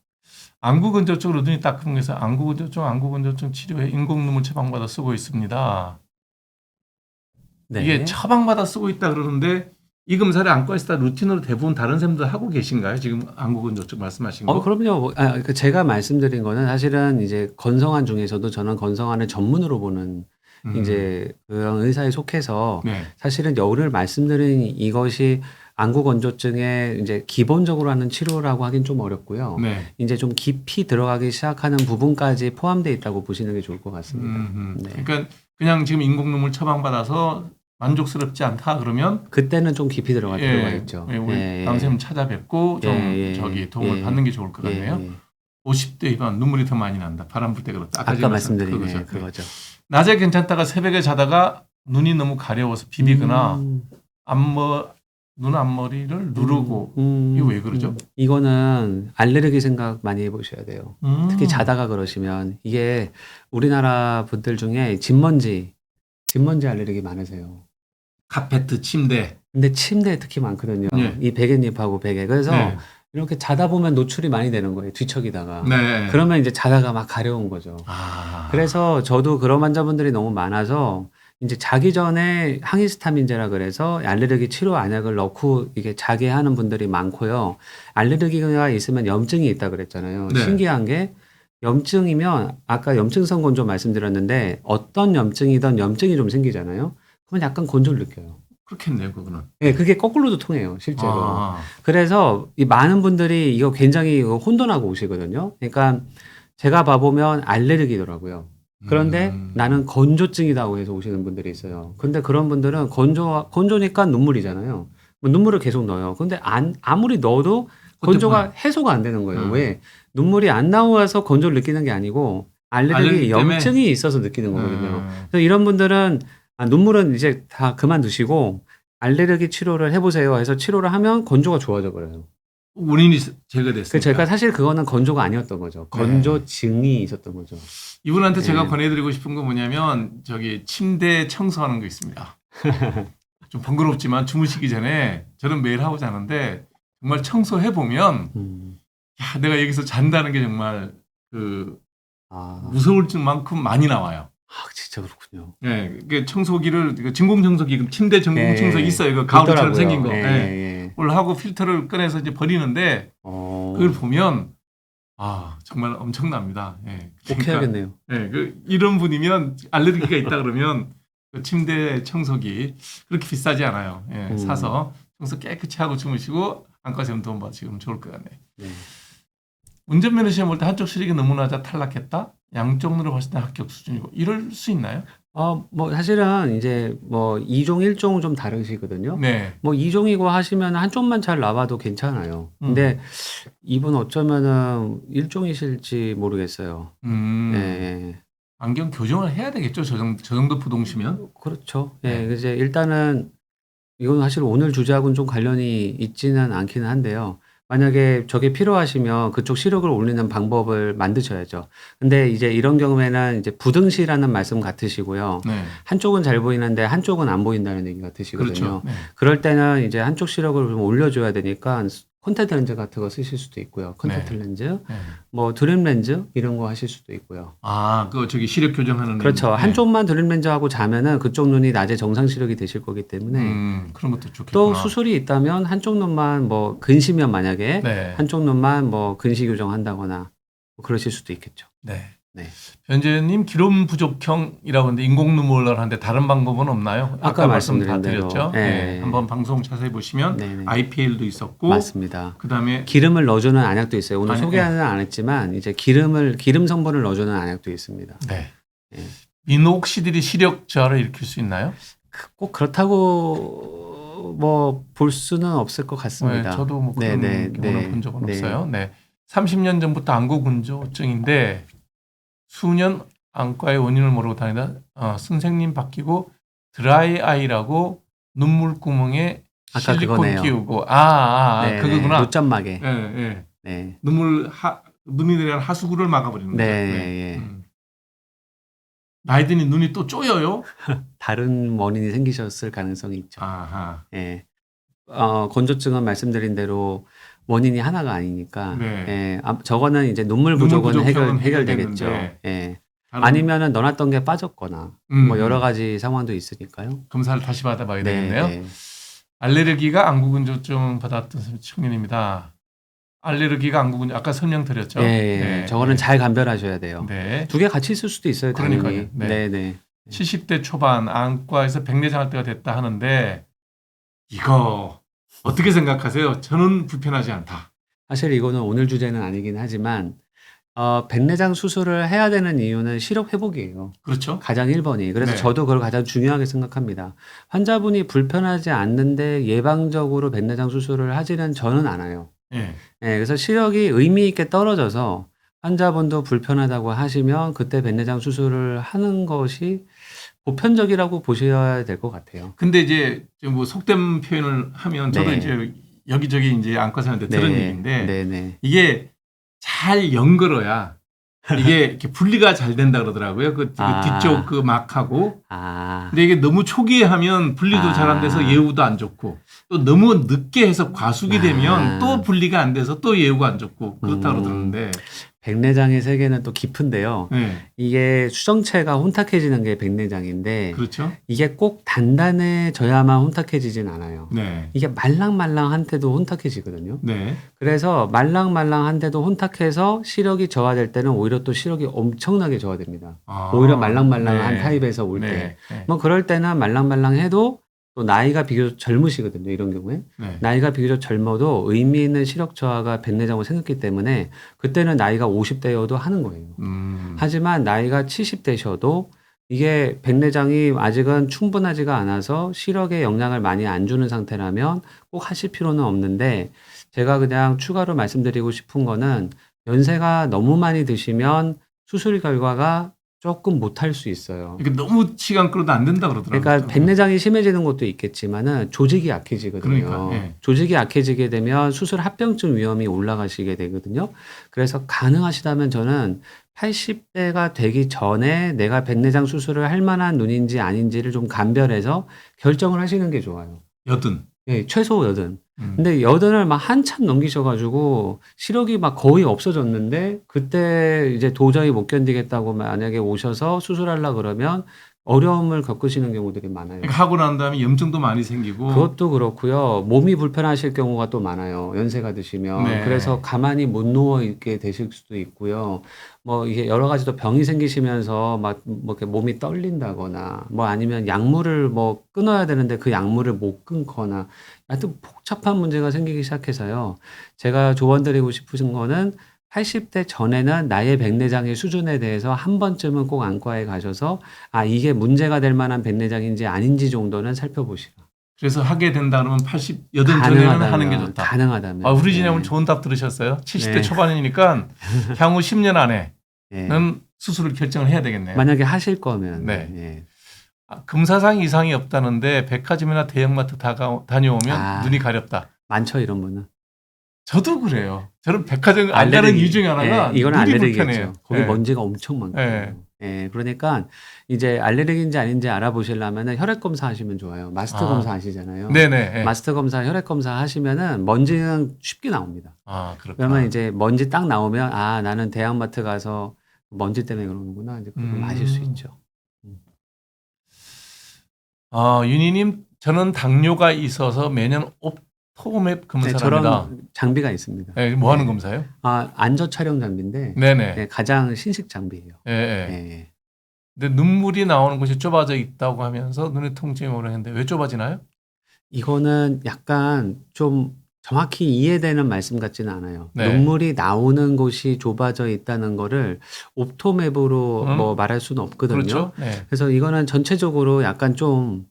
안구건조증으로 눈이 따끔해서 안구건조증 치료에 인공눈물 처방받아 쓰고 있습니다. 네. 이게 처방받아 쓰고 있다 그러는데 이 검사를 안과에서 다 루틴으로 대부분 다른 쌤들 하고 계신가요? 지금 안구건조증 말씀하신 거? 그럼요. 제가 말씀드린 거는 사실은 이제 건성환 중에서도 저는 건성환을 전문으로 보는 이제 그런 의사에 속해서 네. 사실은 오늘 말씀드린 이것이 안구 건조증의 이제 기본적으로 하는 치료라고 하긴 좀 어렵고요. 네. 이제 좀 깊이 들어가기 시작하는 부분까지 포함되어 있다고 보시는 게 좋을 것 같습니다. 네. 그러니까 그냥 지금 인공눈물 처방받아서 만족스럽지 않다 그러면 그때는 좀 깊이 들어갈 필요가 있죠. 우리 예, 남쌤 찾아뵙고 좀 예, 저기 도움을 예. 받는 게 좋을 것 같네요. 예, 예. 50대 후반 눈물이 더 많이 난다. 바람 불 때 그렇다. 아까 말씀드린 그거죠. 그거죠. 낮에 괜찮다가 새벽에 자다가 눈이 너무 가려워서 비비거나 눈 앞머리를 누르고 이거 왜 그러죠? 이거는 알레르기 생각 많이 해보셔야 돼요. 특히 자다가 그러시면 이게 우리나라 분들 중에 진먼지 알레르기 많으세요. 카페트, 침대. 근데 침대에 특히 많거든요. 네. 이 베갯잎하고 베개. 그래서 네. 이렇게 자다 보면 노출이 많이 되는 거예요. 뒤척이다가. 네. 그러면 이제 자다가 막 가려운 거죠. 아. 그래서 저도 그런 환자분들이 너무 많아서 이제 자기 전에 항히스타민제라 그래서 알레르기 치료 안약을 넣고 이게 자게 하는 분들이 많고요. 알레르기가 있으면 염증이 있다 그랬잖아요. 네. 신기한 게 염증이면 아까 염증성 건조 말씀드렸는데 어떤 염증이든 염증이 좀 생기잖아요. 그러면 약간 건조를 느껴요. 그렇겠네요, 그거는. 네, 그게 거꾸로도 통해요, 실제로. 아. 그래서 이 많은 분들이 이거 굉장히 혼돈하고 오시거든요. 그러니까 제가 봐보면 알레르기더라고요. 그런데 나는 건조증이라고 해서 오시는 분들이 있어요. 근데 그런 분들은 건조니까 눈물이잖아요. 뭐 눈물을 계속 넣어요. 근데 아무리 넣어도 건조가 해소가 안 되는 거예요. 왜? 눈물이 안 나와서 건조를 느끼는 게 아니고 알레르기 염증이 있어서 느끼는 거거든요. 그래서 이런 분들은 눈물은 이제 다 그만두시고 알레르기 치료를 해보세요 해서 치료를 하면 건조가 좋아져 버려요. 원인이 제거됐어요. 제가 사실 그거는 건조가 아니었던 거죠. 건조증이 있었던 거죠. 이분한테 제가 네. 권해드리고 싶은 건 뭐냐면 저기 침대 청소하는 거 있습니다. 좀 번거롭지만 주무시기 전에 저는 매일 하고 자는데 정말 청소해 보면 야, 내가 여기서 잔다는 게 정말 그 무서울 만큼 많이 나와요. 진짜 그렇군요. 예, 그 청소기를 진공 청소기, 침대 진공 청소기 있어요. 그 가우처럼 생긴 거. 그걸 하고 필터를 꺼내서 이제 버리는데 그걸 보면 정말 엄청납니다. 예. 꼭 해야겠네요. 예, 이런 분이면 알레르기가 있다 그러면 그 침대 청소기 그렇게 비싸지 않아요. 예, 사서 청소 깨끗이 하고 주무시고 안과쌤 도움 받으시면 좋을 것 같네요. 네. 운전면허 시험 볼 때 한쪽 시력이 너무 낮아 탈락했다? 양쪽 눈으로 봤을 때 합격 수준이고 이럴 수 있나요? 뭐 사실은 이제 뭐 2종 1종 좀 다르시거든요. 네. 뭐 2종이고 하시면 한쪽만 잘 나와도 괜찮아요. 근데 이분 어쩌면은 1종이실지 모르겠어요. 네. 안경 교정을 해야 되겠죠? 저 정도 부동시면? 그렇죠. 예, 이제 일단은 이건 사실 오늘 주제하고는 좀 관련이 있지는 않기는 한데요. 만약에 저게 필요하시면 그쪽 시력을 올리는 방법을 만드셔야죠. 근데 이제 이런 경우에는 이제 부등시라는 말씀 같으시고요. 네. 한쪽은 잘 보이는데 한쪽은 안 보인다는 얘기 같으시거든요. 그렇죠. 네. 그럴 때는 이제 한쪽 시력을 좀 올려줘야 되니까 콘택트 렌즈 같은 거 쓰실 수도 있고요. 콘택트 네. 렌즈, 네. 뭐 드림 렌즈 이런 거 하실 수도 있고요. 아, 그 저기 시력 교정하는 그렇죠. 네. 한쪽만 드림 렌즈 하고 자면은 그쪽 눈이 낮에 정상 시력이 되실 거기 때문에 그런 것도 좋겠구나. 또 수술이 있다면 한쪽 눈만 뭐 근시면 만약에 네. 한쪽 눈만 뭐 근시 교정한다거나 뭐 그러실 수도 있겠죠. 네. 네. 변재님 기름 부족형이라고 하는데 인공 눈물을 하는데 다른 방법은 없나요? 아까 말씀 다 말씀드린 대로. 드렸죠. 네. 네. 한번 방송 자세히 보시면 네네. IPL도 있었고 맞습니다. 그다음에 기름을 넣어주는 안약도 있어요. 오늘 아니, 소개는 안 했지만 이제 기름 성분을 넣어주는 안약도 있습니다. 네. 네. 미노옥시딜이 시력 저하를 일으킬 수 있나요? 꼭 그렇다고 뭐 볼 수는 없을 것 같습니다. 네, 저도 뭐 그런 경우는 본 적은 없어요. 네. 30년 전부터 안구근조증인데 수년 안과의 원인을 모르고 다니다 선생님 바뀌고 드라이 아이라고 눈물 구멍에 아까 실리콘 그거네요. 끼우고 네, 그거구나. 노점막에. 예, 예. 네. 눈이 내려간 하수구를 막아버리는 거죠. 네, 예. 나이 드니 눈이 또 쪼여요. 다른 원인이 생기셨을 가능성이 있죠. 아하. 예. 건조증은 말씀드린 대로 원인이 하나가 아니니까. 네. 예. 저거는 이제 눈물 부족은 부족형은 해결되겠죠. 해결되는데 예. 다른 아니면은 넣어놨던 게 빠졌거나 뭐 여러 가지 상황도 있으니까요. 검사를 다시 받아봐야 네, 되겠네요. 네. 알레르기가 안구근조증 받았던 청년입니다. 알레르기가 안구근조 아까 설명드렸죠. 예, 네. 저거는 네. 잘 감별하셔야 돼요. 네. 두 개 같이 있을 수도 있어요, 당연히. 그러니까요. 네. 네. 70대 초반 안과에서 백내장할 때가 됐다 하는데 이거 어떻게 생각하세요? 저는 불편하지 않다. 사실 이거는 오늘 주제는 아니긴 하지만 백내장 수술을 해야 되는 이유는 시력 회복이에요. 그렇죠? 가장 1번이. 그래서 네. 저도 그걸 가장 중요하게 생각합니다. 환자분이 불편하지 않는데 예방적으로 백내장 수술을 하지는 저는 않아요. 예. 네, 그래서 시력이 의미 있게 떨어져서 환자분도 불편하다고 하시면 그때 백내장 수술을 하는 것이 보편적이라고 보셔야 될 것 같아요. 근데 이제 뭐 속된 표현을 하면 저도 네. 이제 여기저기 이제 안과 사람한테 들은 얘기인데 네네. 이게 잘 연결어야 이게 이렇게 분리가 잘 된다 그러더라고요. 그 뒤쪽 그 막하고. 근데 이게 너무 초기에 하면 분리도 잘 안 돼서 예후도 안 좋고 또 너무 늦게 해서 과숙이 되면 또 분리가 안 돼서 또 예후가 안 좋고 그렇다고 들었는데. 백내장의 세계는 또 깊은데요. 네. 이게 수정체가 혼탁해지는 게 백내장인데 그렇죠. 이게 꼭 단단해져야만 혼탁해지진 않아요. 네. 이게 말랑말랑한데도 혼탁해지거든요. 네. 그래서 말랑말랑한데도 혼탁해서 시력이 저하될 때는 오히려 또 시력이 엄청나게 저하됩니다. 오히려 말랑말랑한 네. 타입에서 올 네. 때. 네. 뭐 그럴 때는 말랑말랑해도 또 나이가 비교적 젊으시거든요. 이런 경우에. 네. 나이가 비교적 젊어도 의미 있는 시력 저하가 백내장으로 생겼기 때문에 그때는 나이가 50대여도 하는 거예요. 하지만 나이가 70대셔도 이게 백내장이 아직은 충분하지가 않아서 시력에 영향을 많이 안 주는 상태라면 꼭 하실 필요는 없는데 제가 그냥 추가로 말씀드리고 싶은 거는 연세가 너무 많이 드시면 수술 결과가 조금 못할 수 있어요. 이게 너무 시간 끌어도 안 된다 그러더라고요. 그러니까 백내장이 심해지는 것도 있겠지만은 조직이 약해지거든요. 그러니까, 예. 조직이 약해지게 되면 수술 합병증 위험이 올라가시게 되거든요. 그래서 가능하시다면 저는 80대가 되기 전에 내가 백내장 수술을 할 만한 눈인지 아닌지를 좀 감별해서 결정을 하시는 게 좋아요. 여든. 예, 최소 80. 근데 80을 막 한참 넘기셔가지고 시력이 막 거의 없어졌는데 그때 이제 도저히 못 견디겠다고 만약에 오셔서 수술하려 그러면 어려움을 겪으시는 경우들이 많아요. 그러니까 하고 난 다음에 염증도 많이 생기고. 그것도 그렇고요. 몸이 불편하실 경우가 또 많아요. 연세가 드시면. 네. 그래서 가만히 못 누워 있게 되실 수도 있고요. 뭐 이게 여러 가지 또 병이 생기시면서 막 뭐 이렇게 몸이 떨린다거나 뭐 아니면 약물을 뭐 끊어야 되는데 그 약물을 못 끊거나 하여튼 복잡한 문제가 생기기 시작해서요. 제가 조언드리고 싶으신 거는 80대 전에는 나의 백내장의 수준에 대해서 한 번쯤은 꼭 안과에 가셔서 이게 문제가 될 만한 백내장인지 아닌지 정도는 살펴보시라. 그래서 하게 된다 그러면 80, 80 전에는 하는 게 좋다. 가능하다면. 우리 진영은 좋은 답 들으셨어요? 70대 네. 초반이니까 향후 10년 안에는 네. 수술을 결정을 해야 되겠네요. 만약에 하실 거면. 네. 예. 금사상 이상이 없다는데 백화점이나 대형마트 다녀오면 눈이 가렵다. 많죠, 이런 분은. 저도 그래요. 저는 백화점 안 가는 이유 중에 하나가 예, 이거는 눈이 알레르기겠죠. 불편해요. 거기 예. 먼지가 엄청 많거든요. 예. 예, 그러니까 이제 알레르기인지 아닌지 알아보시려면 혈액 검사 하시면 좋아요. 마스트 검사 아시잖아요. 네네. 예. 마스트 검사, 혈액 검사 하시면은 먼지는 쉽게 나옵니다. 아, 그렇구나. 그러면 이제 먼지 딱 나오면 아, 나는 대형마트 가서 먼지 때문에 그러는구나. 이제 그걸 아실 수 있죠. 윤희님, 저는 당뇨가 있어서 매년 옵토맵 네, 검사를 합니다. 저런 장비가 있습니다. 네, 뭐 하는 네. 검사요? 아, 안저 촬영 장비인데 네네. 네, 가장 신식 장비예요. 예, 예. 예. 근데 눈물이 나오는 곳이 좁아져 있다고 하면서 눈에 통증이 오는 했는데 왜 좁아지나요? 이거는 약간 좀 정확히 이해되는 말씀 같지는 않아요. 네. 눈물이 나오는 곳이 좁아져 있다는 거를 옵토맵으로 뭐 말할 수는 없거든요. 그렇죠. 네. 그래서 이거는 전체적으로 약간 좀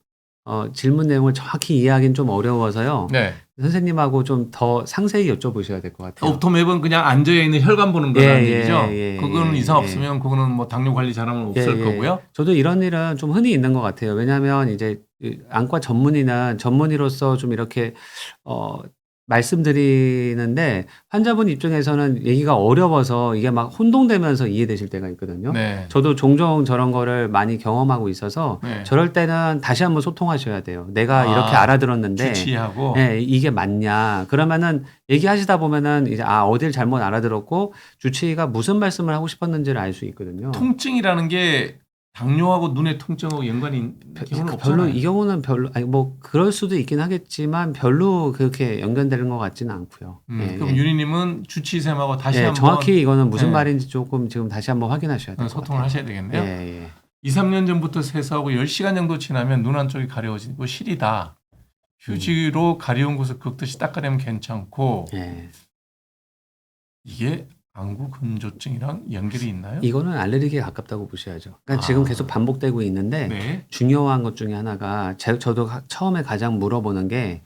질문 내용을 정확히 이해하기는 좀 어려워서요. 네. 선생님하고 좀 더 상세히 여쭤보셔야 될 것 같아요. 옵토맵은 그냥 앉아 있는 혈관 보는 거라는 예, 얘기죠. 예, 그거는 예, 이상 예. 없으면 그거는 뭐 당뇨 관리 잘하면 없을 예, 예. 거고요. 저도 이런 일은 좀 흔히 있는 것 같아요. 왜냐하면 이제 이 안과 전문의는 전문의로서 좀 이렇게 말씀드리는데 환자분 입장에서는 얘기가 어려워서 이게 막 혼동되면서 이해되실 때가 있거든요. 네. 저도 종종 저런 거를 많이 경험하고 있어서 네. 저럴 때는 다시 한번 소통하셔야 돼요. 내가 이렇게 알아들었는데 주치하고 네, 이게 맞냐. 그러면은 얘기하시다 보면은 이제 어딜 잘못 알아들었고 주치의가 무슨 말씀을 하고 싶었는지를 알 수 있거든요. 통증이라는 게 당뇨하고 눈의 통증하고 연관이 있는 경우는 없잖아요. 별로 이 경우는 별로 아니 뭐 그럴 수도 있긴 하겠지만 별로 그렇게 연관되는 것 같지는 않고요. 그럼 윤희님은 주치의쌤하고 다시 한번 정확히 이거는 무슨 네. 말인지 조금 지금 다시 한번 확인하셔야 돼요. 소통을 하셔야 되겠네요. 예. 2, 3년 전부터 세수하고 10시간 정도 지나면 눈 한쪽이 가려워지고 시리다. 휴지로 가려운 곳을 긁듯이 닦아내면 괜찮고 예. 이게 안구 건조증이랑 연결이 있나요? 이거는 알레르기에 가깝다고 보셔야죠. 그러니까 지금 계속 반복되고 있는데 네. 중요한 것 중에 하나가 저도 처음에 가장 물어보는 게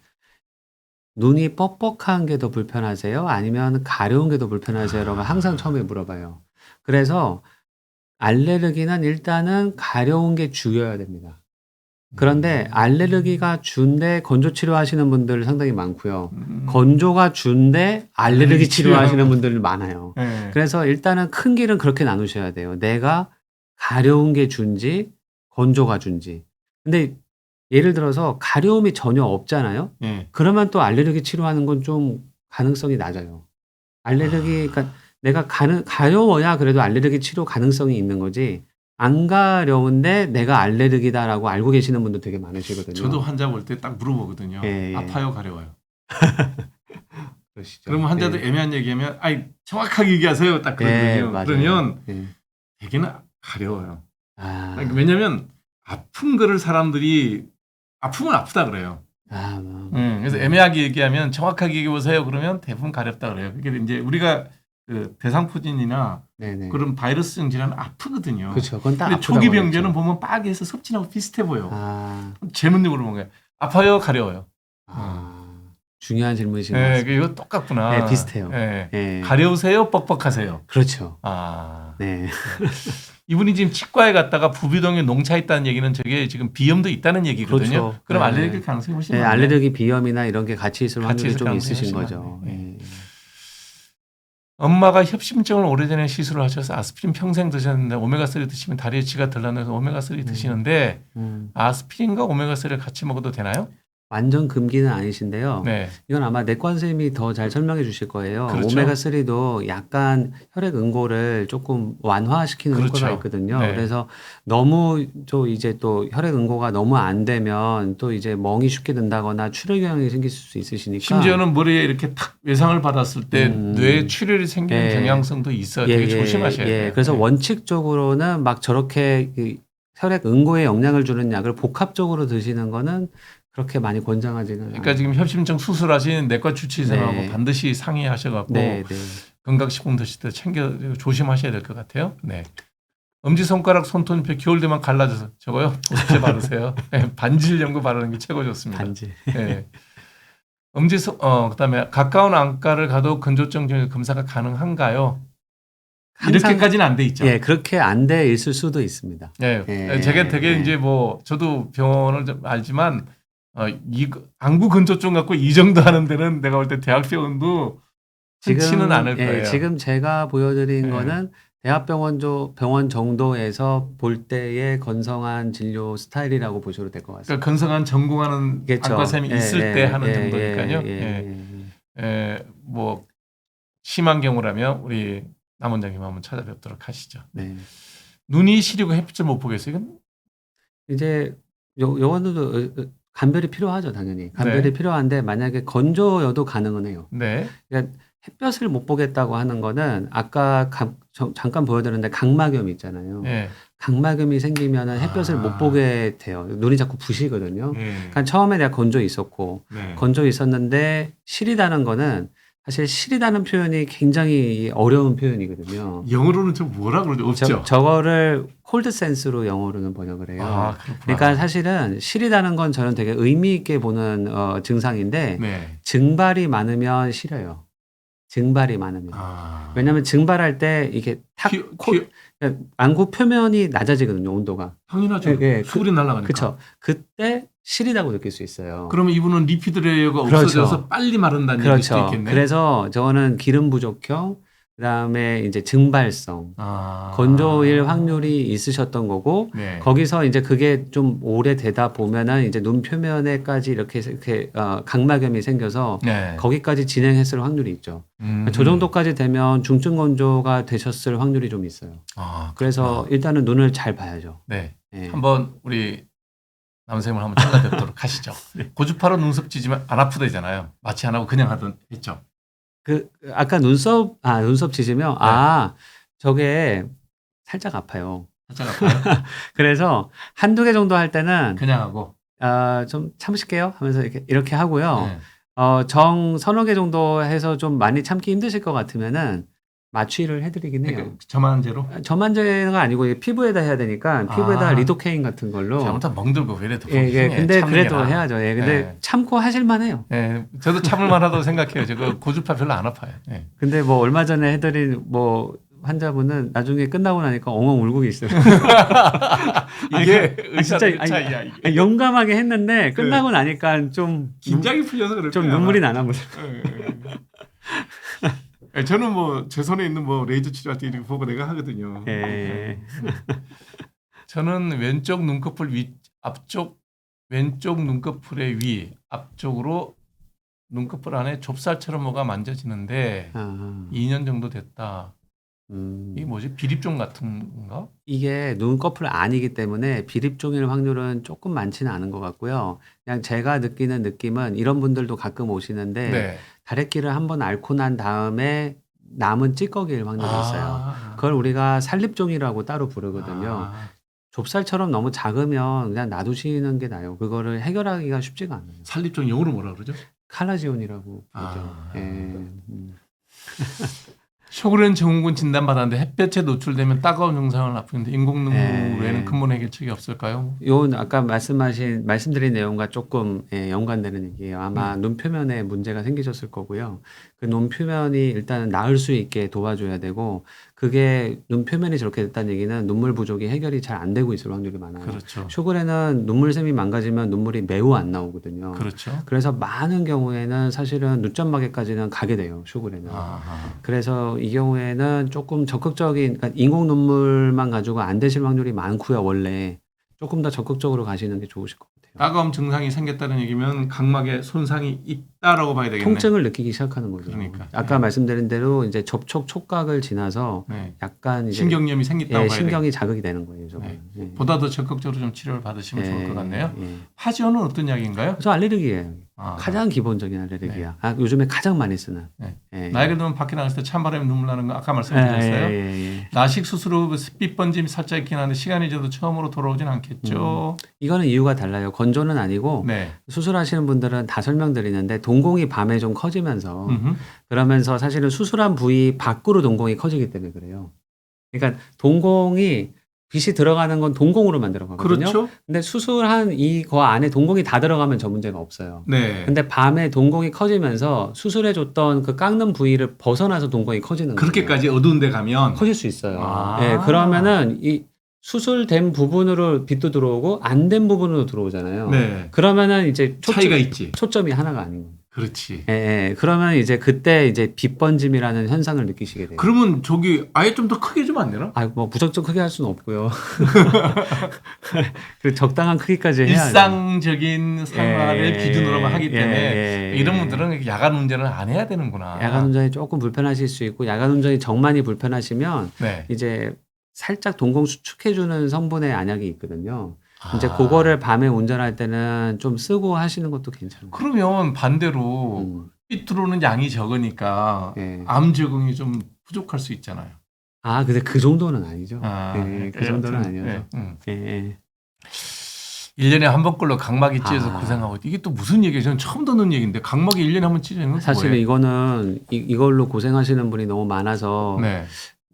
눈이 뻑뻑한 게 더 불편하세요? 아니면 가려운 게 더 불편하세요?라고 항상 처음에 물어봐요. 그래서 알레르기는 일단은 가려운 게 주여야 됩니다. 그런데 알레르기가 준데 건조 치료하시는 분들 상당히 많고요. 건조가 준데 알레르기 치료하시는 분들 많아요. 네. 그래서 일단은 큰 길은 그렇게 나누셔야 돼요. 내가 가려운 게 준지 건조가 준지. 근데 예를 들어서 가려움이 전혀 없잖아요. 네. 그러면 또 알레르기 치료하는 건 좀 가능성이 낮아요. 알레르기 그러니까 내가 가려워야 그래도 알레르기 치료 가능성이 있는 거지. 안 가려운데 내가 알레르기다라고 알고 계시는 분도 되게 많으시거든요. 저도 환자 볼 때 딱 물어보거든요. 예. 아파요, 가려워요. 그러시죠. 그러면 환자들 예. 애매한 얘기하면 아이 정확하게 얘기하세요. 딱 그러거든요. 맞아요. 그러면 예. 되게는 가려워요. 아, 그러니까 왜냐하면 아픈 거를 사람들이 아프면 아프다 그래요. 그래서 애매하게 얘기하면 정확하게 얘기해 보세요. 그러면 대부분 가렵다 그래요. 그게 이제 우리가 그 대상포진이나 네네. 그런 바이러스성 질환은 아프거든요. 그렇죠. 그건 딱 근데 아프다고 초기 그랬죠. 병제는 보면 빠개에서 섭진하고 비슷해 보여. 아, 제문적으로 보면 아파요, 가려워요. 중요한 질문이신 것 네, 같습니다. 이거 똑같구나. 네, 비슷해요. 네. 예. 가려우세요, 뻑뻑하세요. 그렇죠. 아, 네. 이분이 지금 치과에 갔다가 부비동에 농차 있다는 얘기는 저게 지금 비염도 있다는 얘기거든요. 그렇죠. 그럼 네. 알레르기 가능성이 훨씬 네, 많아요. 알레르기 비염이나 이런 게 같이 있을 같이 확률이 있을 좀 가능성이 있으신 훨씬 거죠. 많네. 예. 엄마가 협심증을 오래전에 시술을 하셔서 아스피린 평생 드셨는데 오메가3 드시면 다리에 쥐가 들러내서 오메가3 드시는데 아스피린과 오메가3를 같이 먹어도 되나요? 완전 금기는 아니신데요. 네. 이건 아마 내과 선생님이 더 잘 설명해 주실 거예요. 그렇죠. 오메가3도 약간 혈액 응고를 조금 완화시키는 그렇죠. 효과가 있거든요. 네. 그래서 너무 이제 또 혈액 응고가 너무 안 되면 또 이제 멍이 쉽게 든다거나 출혈경이 생길 수 있으시니까. 심지어는 머리에 이렇게 탁 외상을 받았을 때 뇌에 출혈이 생기는 예. 경향성도 있어요. 되게 조심하셔야 돼요. 그래서 네. 원칙적으로는 막 저렇게 그 혈액 응고에 영향을 주는 약을 복합적으로 드시는 거는 그렇게 많이 권장하지는 그러니까 지금 협심증 수술하신 내과 주치의사하고 네. 반드시 상의하셔갖고 네. 건강식품 드실 때 챙겨 조심하셔야 될 것 같아요. 네. 엄지손가락 손톱잎에 겨울 되면 갈라져서 저거요? 보습제 바르세요. 네, 반질 연고 바르는 게 최고 좋습니다. 반지. 네. 그다음에 가까운 안과를 가도 건조증 검사가 가능한가요? 이렇게까지는 안 돼 있죠. 예, 그렇게 안 돼 있을 수도 있습니다. 예. 예. 제가 되게 이제 뭐 저도 병원을 좀 알지만 이 안구 건조증 갖고 이 정도 하는 데는 내가 볼 때 대학병원도 흔치는 않을 예, 거예요. 지금 제가 보여드린 예. 거는 병원 정도에서 볼 때의 건성한 진료 스타일이라고 보셔도 될 것 같습니다. 그러니까 건성한 전공하는 그렇죠. 안과쌤이 예, 있을 예, 때 하는 예, 정도니까요. 뭐 심한 경우라면 우리 남 원장님 한번 찾아뵙도록 하시죠. 네. 눈이 시리고 햇빛을 못 보겠어요. 이건 이제 요거는 감별이 필요하죠, 당연히. 감별이 네. 필요한데 만약에 건조여도 가능은 해요. 네. 그러니까 햇볕을 못 보겠다고 하는 거는 아까 잠깐 보여드렸는데 각막염 있잖아요. 예. 각막염이 생기면은 햇볕을 못 보게 돼요. 눈이 자꾸 부시거든요. 예. 그러니까 처음에 내가 건조 있었고 네. 건조 있었는데 시리다는 거는 사실 시리다는 표현이 굉장히 어려운 표현이거든요. 영어로는 좀 뭐라 그러죠? 없죠. 저거를 콜드 센스로 영어로는 번역을 해요. 아, 그렇구나. 그러니까 사실은 시리다는 건 저는 되게 의미 있게 보는 증상인데 네. 증발이 많으면 시려요. 증발이 많으면. 아. 왜냐하면 증발할 때 이게 안구 표면이 낮아지거든요, 온도가. 당연하죠. 예, 수분이 날아가니까. 그렇죠. 그때 시리다고 느낄 수 있어요. 그러면 이분은 리피드 레이어가 그렇죠. 없어져서 빨리 마른다는 얘기일 수도 그렇죠. 있겠네. 그래서 저거는 기름 부족형, 그다음에 이제 증발성, 건조일 확률이 있으셨던 거고 네. 거기서 이제 그게 좀 오래 되다 보면은 이제 눈 표면에까지 이렇게 각막염이 생겨서 네. 거기까지 진행했을 확률이 있죠. 저 정도까지 되면 중증 건조가 되셨을 확률이 좀 있어요. 아, 그래서 일단은 눈을 잘 봐야죠. 네. 예. 한번 우리 남선생님을 한번 찾아뵙도록 하시죠. 고주파로 눈썹 찌지면 안 아프다잖아요. 마취 안 하고 그냥 하던 했죠. 아까 눈썹 찢으면 저게 살짝 아파요. 살짝 아파요. 그래서 한두 개 정도 할 때는 그냥 하고. 좀 참으실게요 하면서 이렇게 하고요. 네. 서너 개 정도 해서 좀 많이 참기 힘드실 것 같으면은 마취를 해드리긴 해요. 그러니까 저만제로. 저만제가 아니고 피부에다 해야 되니까 피부에다 리도케인 같은 걸로. 잘못하면 멍들고 왜 이래도. 예, 근데 그래도 해야죠. 예, 근데 예. 참고 하실만해요. 예, 저도 참을만하다고 생각해요. 저 고주파 별로 안 아파요. 예. 근데 뭐 얼마 전에 해드린 환자분은 나중에 끝나고 나니까 엉엉 울고 계세요. 이게 의사들 진짜, 차이야. 이게. 용감하게 했는데 끝나고 나니까 좀 긴장이 풀려서 그럴 좀 거야, 눈물이 아마. 나나 보다. 예, 저는 뭐 제 손에 있는 뭐 레이저 치료할 때 이렇게 보고 내가 하거든요. 예. 저는 왼쪽 눈꺼풀 왼쪽 눈꺼풀의 위 앞쪽으로 눈꺼풀 안에 좁쌀처럼 뭐가 만져지는데 2년 정도 됐다. 이게 뭐지? 비립종 같은 건가? 이게 눈꺼풀 아니기 때문에 비립종일 확률은 조금 많지는 않은 것 같고요. 그냥 제가 느끼는 느낌은 이런 분들도 가끔 오시는데 네. 다래끼를 한번 앓고 난 다음에 남은 찌꺼기일 확률이 있어요. 아. 그걸 우리가 살립종이라고 따로 부르거든요. 아. 좁쌀처럼 너무 작으면 그냥 놔두시는 게 나아요. 그거를 해결하기가 쉽지가 않아요. 살립종 영어로 뭐라 그러죠? 칼라지온이라고 부르죠. 아. 예. 쇼그렌 증후군 진단받았는데 햇볕에 노출되면 따가운 증상을 나쁘는데 인공 눈물 네. 외에는 근본 해결책이 없을까요? 요건 아까 말씀드린 내용과 조금 연관되는 얘기예요. 아마 눈 표면에 문제가 생기셨을 거고요. 그 눈 표면이 일단 나을 수 있게 도와줘야 되고 그게 눈 표면이 저렇게 됐다는 얘기는 눈물 부족이 해결이 잘 안 되고 있을 확률이 많아요. 그렇죠. 쇼그레는 눈물샘이 망가지면 눈물이 매우 안 나오거든요. 그렇죠. 그래서 많은 경우에는 사실은 눈점막에까지는 가게 돼요. 쇼그레는. 아하. 그래서 이 경우에는 조금 적극적인 그러니까 인공 눈물만 가지고 안 되실 확률이 많고요. 원래 조금 더 적극적으로 가시는 게 좋으실 것 같아요. 따가움 증상이 생겼다는 얘기면 각막에 손상이 있다라고 봐야 되겠네. 통증을 느끼기 시작하는 거죠. 그러니까. 아까 말씀드린 대로 이제 접촉 촉각을 지나서 네. 약간 이제 신경염이 생겼다고 봐야 되겠네. 신경이 자극이 되는 거예요. 저거. 네. 예. 보다 더 적극적으로 좀 치료를 받으시면 좋을 것 같네요. 예. 파지오는 어떤 약인가요? 저 알레르기예요. 아. 가장 기본적인 알레르기야. 요즘에 가장 많이 쓰는. 네. 예. 나이가 들면 밖에 나갔을 때 찬바람에 눈물 나는 거 아까 말씀드렸어요. 예. 나식 수술 후 습빛 번짐이 살짝 있긴 한데 시간이 지나도 처음으로 돌아오진 않겠죠. 이거는 이유가 달라요. 건조는 아니고 네. 수술하시는 분들은 다 설명드리는데 동공이 밤에 좀 커지면서 그러면서 사실은 수술한 부위 밖으로 동공이 커지기 때문에 그래요. 그러니까 동공이 빛이 들어가는 건 동공으로 만들어 가거든요. 그렇죠. 근데 수술한 거 안에 동공이 다 들어가면 저 문제가 없어요. 네. 근데 밤에 동공이 커지면서 수술해 줬던 그 깎는 부위를 벗어나서 동공이 커지는 거예요. 그렇게까지 어두운 데 가면 커질 수 있어요. 아. 예, 그러면은 이 수술된 부분으로 빛도 들어오고 안 된 부분으로 들어오잖아요. 네. 그러면은 이제 차이가 있지. 초점이 하나가 아닌 거예요. 그렇지. 예, 예. 그러면 이제 그때 이제 빛 번짐이라는 현상을 느끼시게 돼요. 그러면 저기 아예 좀 더 크게 주면 안 되나? 아, 뭐 무작정 크게 할 수는 없고요. 그 적당한 크기까지 해야죠. 일상적인 생활을 예, 기준으로만 하기 예, 때문에 예, 이런 예. 분들은 야간 운전을 안 해야 되는구나. 야간 운전이 조금 불편하실 수 있고 야간 운전이 정만이 불편하시면 네. 이제 살짝 동공 수축해주는 성분의 안약이 있거든요. 이제 아. 그거를 밤에 운전할 때는 좀 쓰고 하시는 것도 괜찮아요. 그러면 반대로 음, 빛 들어오는 양이 적으니까 예. 암 적응이 좀 부족할 수 있잖아요. 아, 근데 그 정도는 아니죠. 아, 예, 그 정도는 여튼, 아니어서. 예, 예. 1년에 한 번꼴로 각막이 찢어서 아. 고생하고 이게 또 무슨 얘기예요? 저는 처음 듣는 얘기인데 각막이 1년에 한 번 찢어지는 건 사실은 뭐예요? 이거는 이걸로 고생하시는 분이 너무 많아서 네.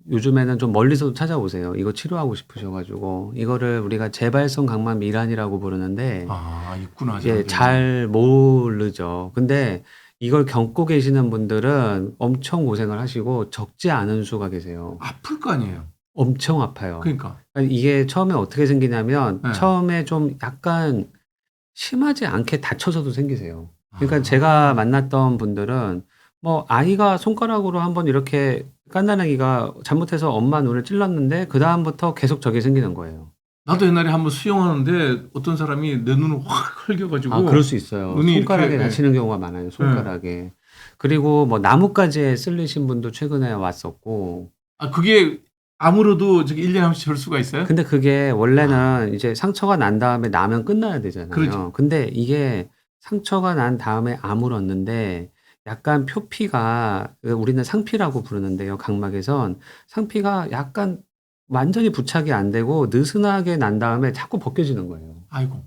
요즘에는 좀 멀리서도 찾아오세요. 이거 치료하고 싶으셔가지고 이거를 우리가 재발성 각막 미란이라고 부르는데 아, 있구나. 이게 잘 모르죠. 근데 이걸 겪고 계시는 분들은 엄청 고생을 하시고 적지 않은 수가 계세요. 아플 거 아니에요. 엄청 아파요. 그러니까. 이게 처음에 어떻게 생기냐면 네. 처음에 좀 약간 심하지 않게 다쳐서도 생기세요. 그러니까 아. 제가 만났던 분들은 뭐 아이가 손가락으로 한번 이렇게 깐난아기가 잘못해서 엄마 눈을 찔렀는데 그다음부터 계속 저게 생기는 거예요. 나도 옛날에 한번 수영하는데 어떤 사람이 내 눈을 확 흘겨가지고 아, 그럴 수 있어요. 눈이 손가락에 이렇게, 다치는 경우가 많아요. 손가락에. 그리고 뭐 나뭇가지에 쓸리신 분도 최근에 왔었고. 아, 그게 아무로도 저기 1년에 한 번씩 절 수가 있어요? 근데 그게 원래는 이제 상처가 난 다음에 나면 끝나야 되잖아요. 그렇죠. 근데 이게 상처가 난 다음에 아물었는데 약간 표피가 우리는 상피라고 부르는데요. 각막에선 상피가 약간 완전히 부착이 안 되고 느슨하게 난 다음에 자꾸 벗겨지는 거예요. 아이고.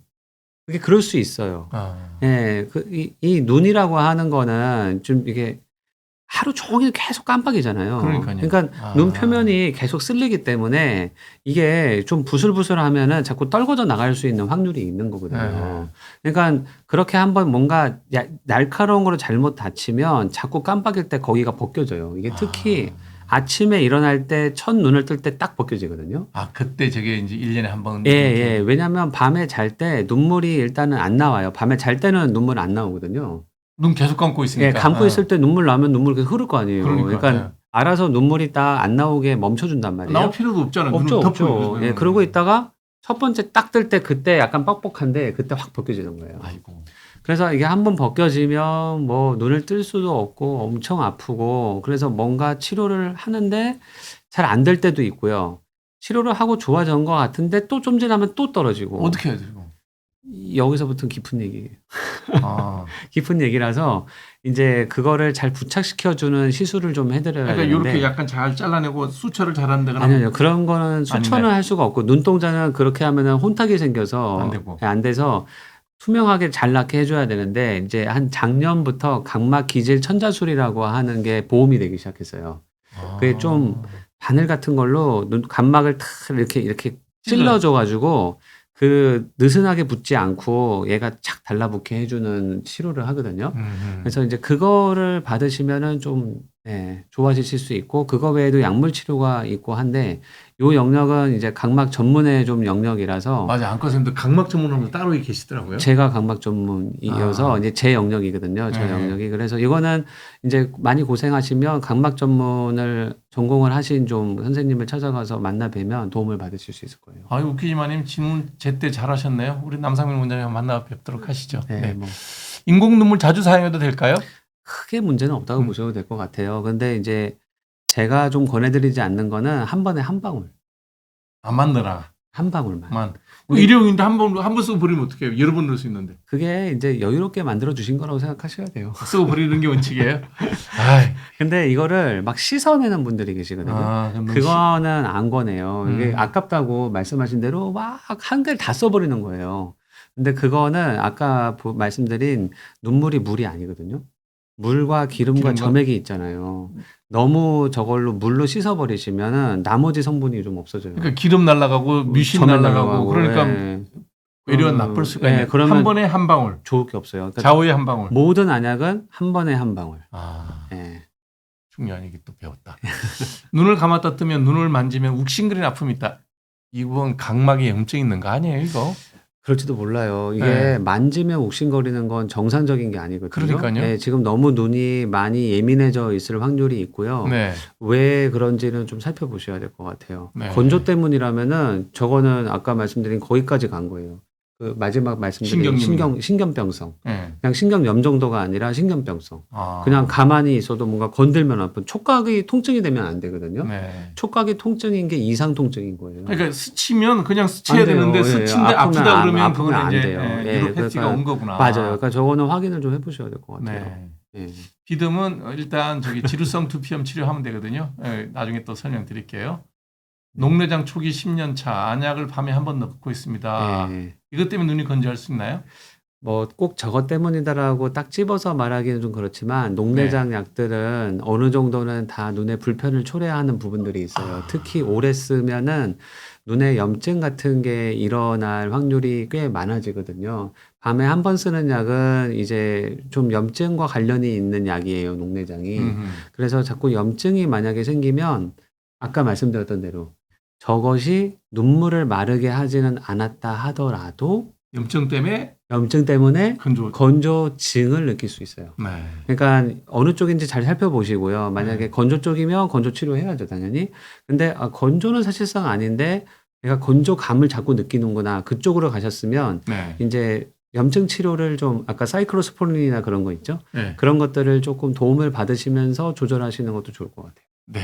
그게 그럴 수 있어요. 아. 예, 이 눈이라고 하는 거는 좀 이게 하루 종일 계속 깜빡이잖아요. 그러니까요. 그러니까 아. 눈 표면이 계속 쓸리기 때문에 이게 좀 부슬부슬하면은 자꾸 떨궈져 나갈 수 있는 확률이 있는 거거든요. 그러니까 그렇게 한번 뭔가 날카로운 거로 잘못 다치면 자꾸 깜빡일 때 거기가 벗겨져요. 이게 특히 아침에 일어날 때 첫 눈을 뜰 때 딱 벗겨지거든요. 아, 그때 저게 이제 1년에 한 번. 예, 예. 왜냐면 밤에 잘 때 눈물이 일단은 안 나와요. 밤에 잘 때는 눈물 안 나오거든요. 눈 계속 감고 있으니까. 예, 감고 있을 때 눈물 나면 눈물 계속 흐를 거 아니에요. 그러니까, 그러니까 알아서 눈물이 딱 안 나오게 멈춰준단 말이에요. 나올 필요도 없잖아요. 없죠, 눈을 없죠. 덮어요. 예, 그러고 있다가 첫 번째 딱 뜰 때 그때 약간 뻑뻑한데 그때 확 벗겨지는 거예요. 아이고. 그래서 이게 한번 벗겨지면 뭐 눈을 뜰 수도 없고 엄청 아프고 그래서 뭔가 치료를 하는데 잘 안 될 때도 있고요. 치료를 하고 좋아진 것 같은데 또 좀 지나면 또 떨어지고. 어떻게 해야 되고? 여기서부터 깊은 얘기예요. 아. 깊은 얘기라서 이제 그거를 잘 부착시켜주는 시술을 좀 해드려야 그러니까 되는데. 이렇게 약간 잘 잘라내고 수처를 잘한다거나. 아니요, 그런 거는 수천을 아니네. 할 수가 없고 눈동자는 그렇게 하면은 혼탁이 생겨서 안 되고. 안 돼서 투명하게 잘 낫게 해줘야 되는데 이제 한 작년부터 각막 기질 천자술이라고 하는 게 보험이 되기 시작했어요. 그게 좀 바늘 같은 걸로 눈 각막을 탁 이렇게 찔러줘가지고 그 느슨하게 붙지 않고 얘가 착 달라붙게 해주는 치료를 하거든요. 그래서 이제 그거를 받으시면은 좀 좋아지실 수 있고 그거 외에도 약물 치료가 있고 한데 요 영역은 이제 각막 전문의 좀 영역이라서 맞아. 안과 선생님도 각막 전문으로 따로 계시더라고요. 제가 각막 전문이어서 이제 제 영역이거든요. 제 영역이. 그래서 이거는 이제 많이 고생하시면 각막 전문을 전공을 하신 좀 선생님을 찾아가서 만나 뵈면 도움을 받으실 수 있을 거예요. 아유, 웃기지만님 질문 제때 잘하셨네요. 우리 남상민 원장님 만나 뵙도록 하시죠. 네, 뭐 인공 눈물 자주 사용해도 될까요? 크게 문제는 없다고 보셔도 될 것 같아요. 근데 이제 제가 좀 권해드리지 않는 거는 한 번에 한 방울. 안 만드나. 한 방울만. 일회용인데 한 번 쓰고 버리면 어떡해요? 여러 번 넣을 수 있는데. 그게 이제 여유롭게 만들어 주신 거라고 생각하셔야 돼요. 쓰고 버리는 게 원칙이에요? 아이. 근데 이거를 막 씻어내는 분들이 계시거든요. 그럼 그거는 안 권해요. 이게 아깝다고 말씀하신 대로 막 한 개를 다 써버리는 거예요. 근데 그거는 아까 말씀드린 눈물이 물이 아니거든요. 물과 기름과 점액이 있잖아요. 너무 저걸로 물로 씻어버리시면은 나머지 성분이 좀 없어져요. 그러니까 기름 날아가고 뮤신 날아가고 그러니까 외려 나쁠 수가 있네. 그러면 한 번에 한 방울. 좋을 게 없어요. 그러니까 좌우에 한 방울. 모든 안약은 한 번에 한 방울. 중요한 얘기 또 배웠다. 눈을 감았다 뜨면 눈을 만지면 욱신거리는 아픔이 있다. 이건 각막에 염증 있는 거 아니에요, 이거? 그럴지도 몰라요. 이게 네. 만지면 욱신거리는 건 정상적인 게 아니거든요. 그러니까요. 네, 지금 너무 눈이 많이 예민해져 있을 확률이 있고요. 네. 왜 그런지는 좀 살펴보셔야 될 것 같아요. 네. 건조 때문이라면은 저거는 아까 말씀드린 거기까지 간 거예요. 그 마지막 말씀드린 신경염이요. 신경병성. 네. 그냥 신경염 정도가 아니라 신경병성. 아. 그냥 가만히 있어도 뭔가 건들면 아픈 촉각이 통증이 되면 안 되거든요. 네. 촉각이 통증인 게 이상 통증인 거예요. 그러니까 스치면 그냥 스쳐야 안 돼요. 되는데 예, 스친데 아프면 아프다 그러면 아프면 그거는 안 이제 돼요. 예, 뉴로패티가 그러니까 온 거구나. 맞아요. 그러니까 저거는 확인을 좀 해보셔야 될 것 같아요. 네. 예. 비듬은 일단 저기 지루성 두피염 치료하면 되거든요. 나중에 또 설명드릴게요. 녹내장 초기 10년 차 안약을 밤에 한 번 넣고 있습니다. 예. 이것 때문에 눈이 건조할 수 있나요? 뭐 꼭 저것 때문이다라고 딱 집어서 말하기는 좀 그렇지만 녹내장 약들은 어느 정도는 다 눈에 불편을 초래하는 부분들이 있어요. 특히 오래 쓰면은 눈에 염증 같은 게 일어날 확률이 꽤 많아지거든요. 밤에 한 번 쓰는 약은 이제 좀 염증과 관련이 있는 약이에요, 녹내장이. 그래서 자꾸 염증이 만약에 생기면 아까 말씀드렸던 대로 저것이 눈물을 마르게 하지는 않았다 하더라도 염증 때문에 염증 때문에 건조. 건조증을 느낄 수 있어요. 네. 그러니까 어느 쪽인지 잘 살펴보시고요. 만약에 네. 건조 쪽이면 건조 치료해야죠, 당연히. 근데 건조는 사실상 아닌데 내가 건조감을 자꾸 느끼는구나. 그쪽으로 가셨으면 네. 이제 염증 치료를 좀 아까 사이클로스포린이나 그런 거 있죠? 네. 그런 것들을 조금 도움을 받으시면서 조절하시는 것도 좋을 것 같아요. 네.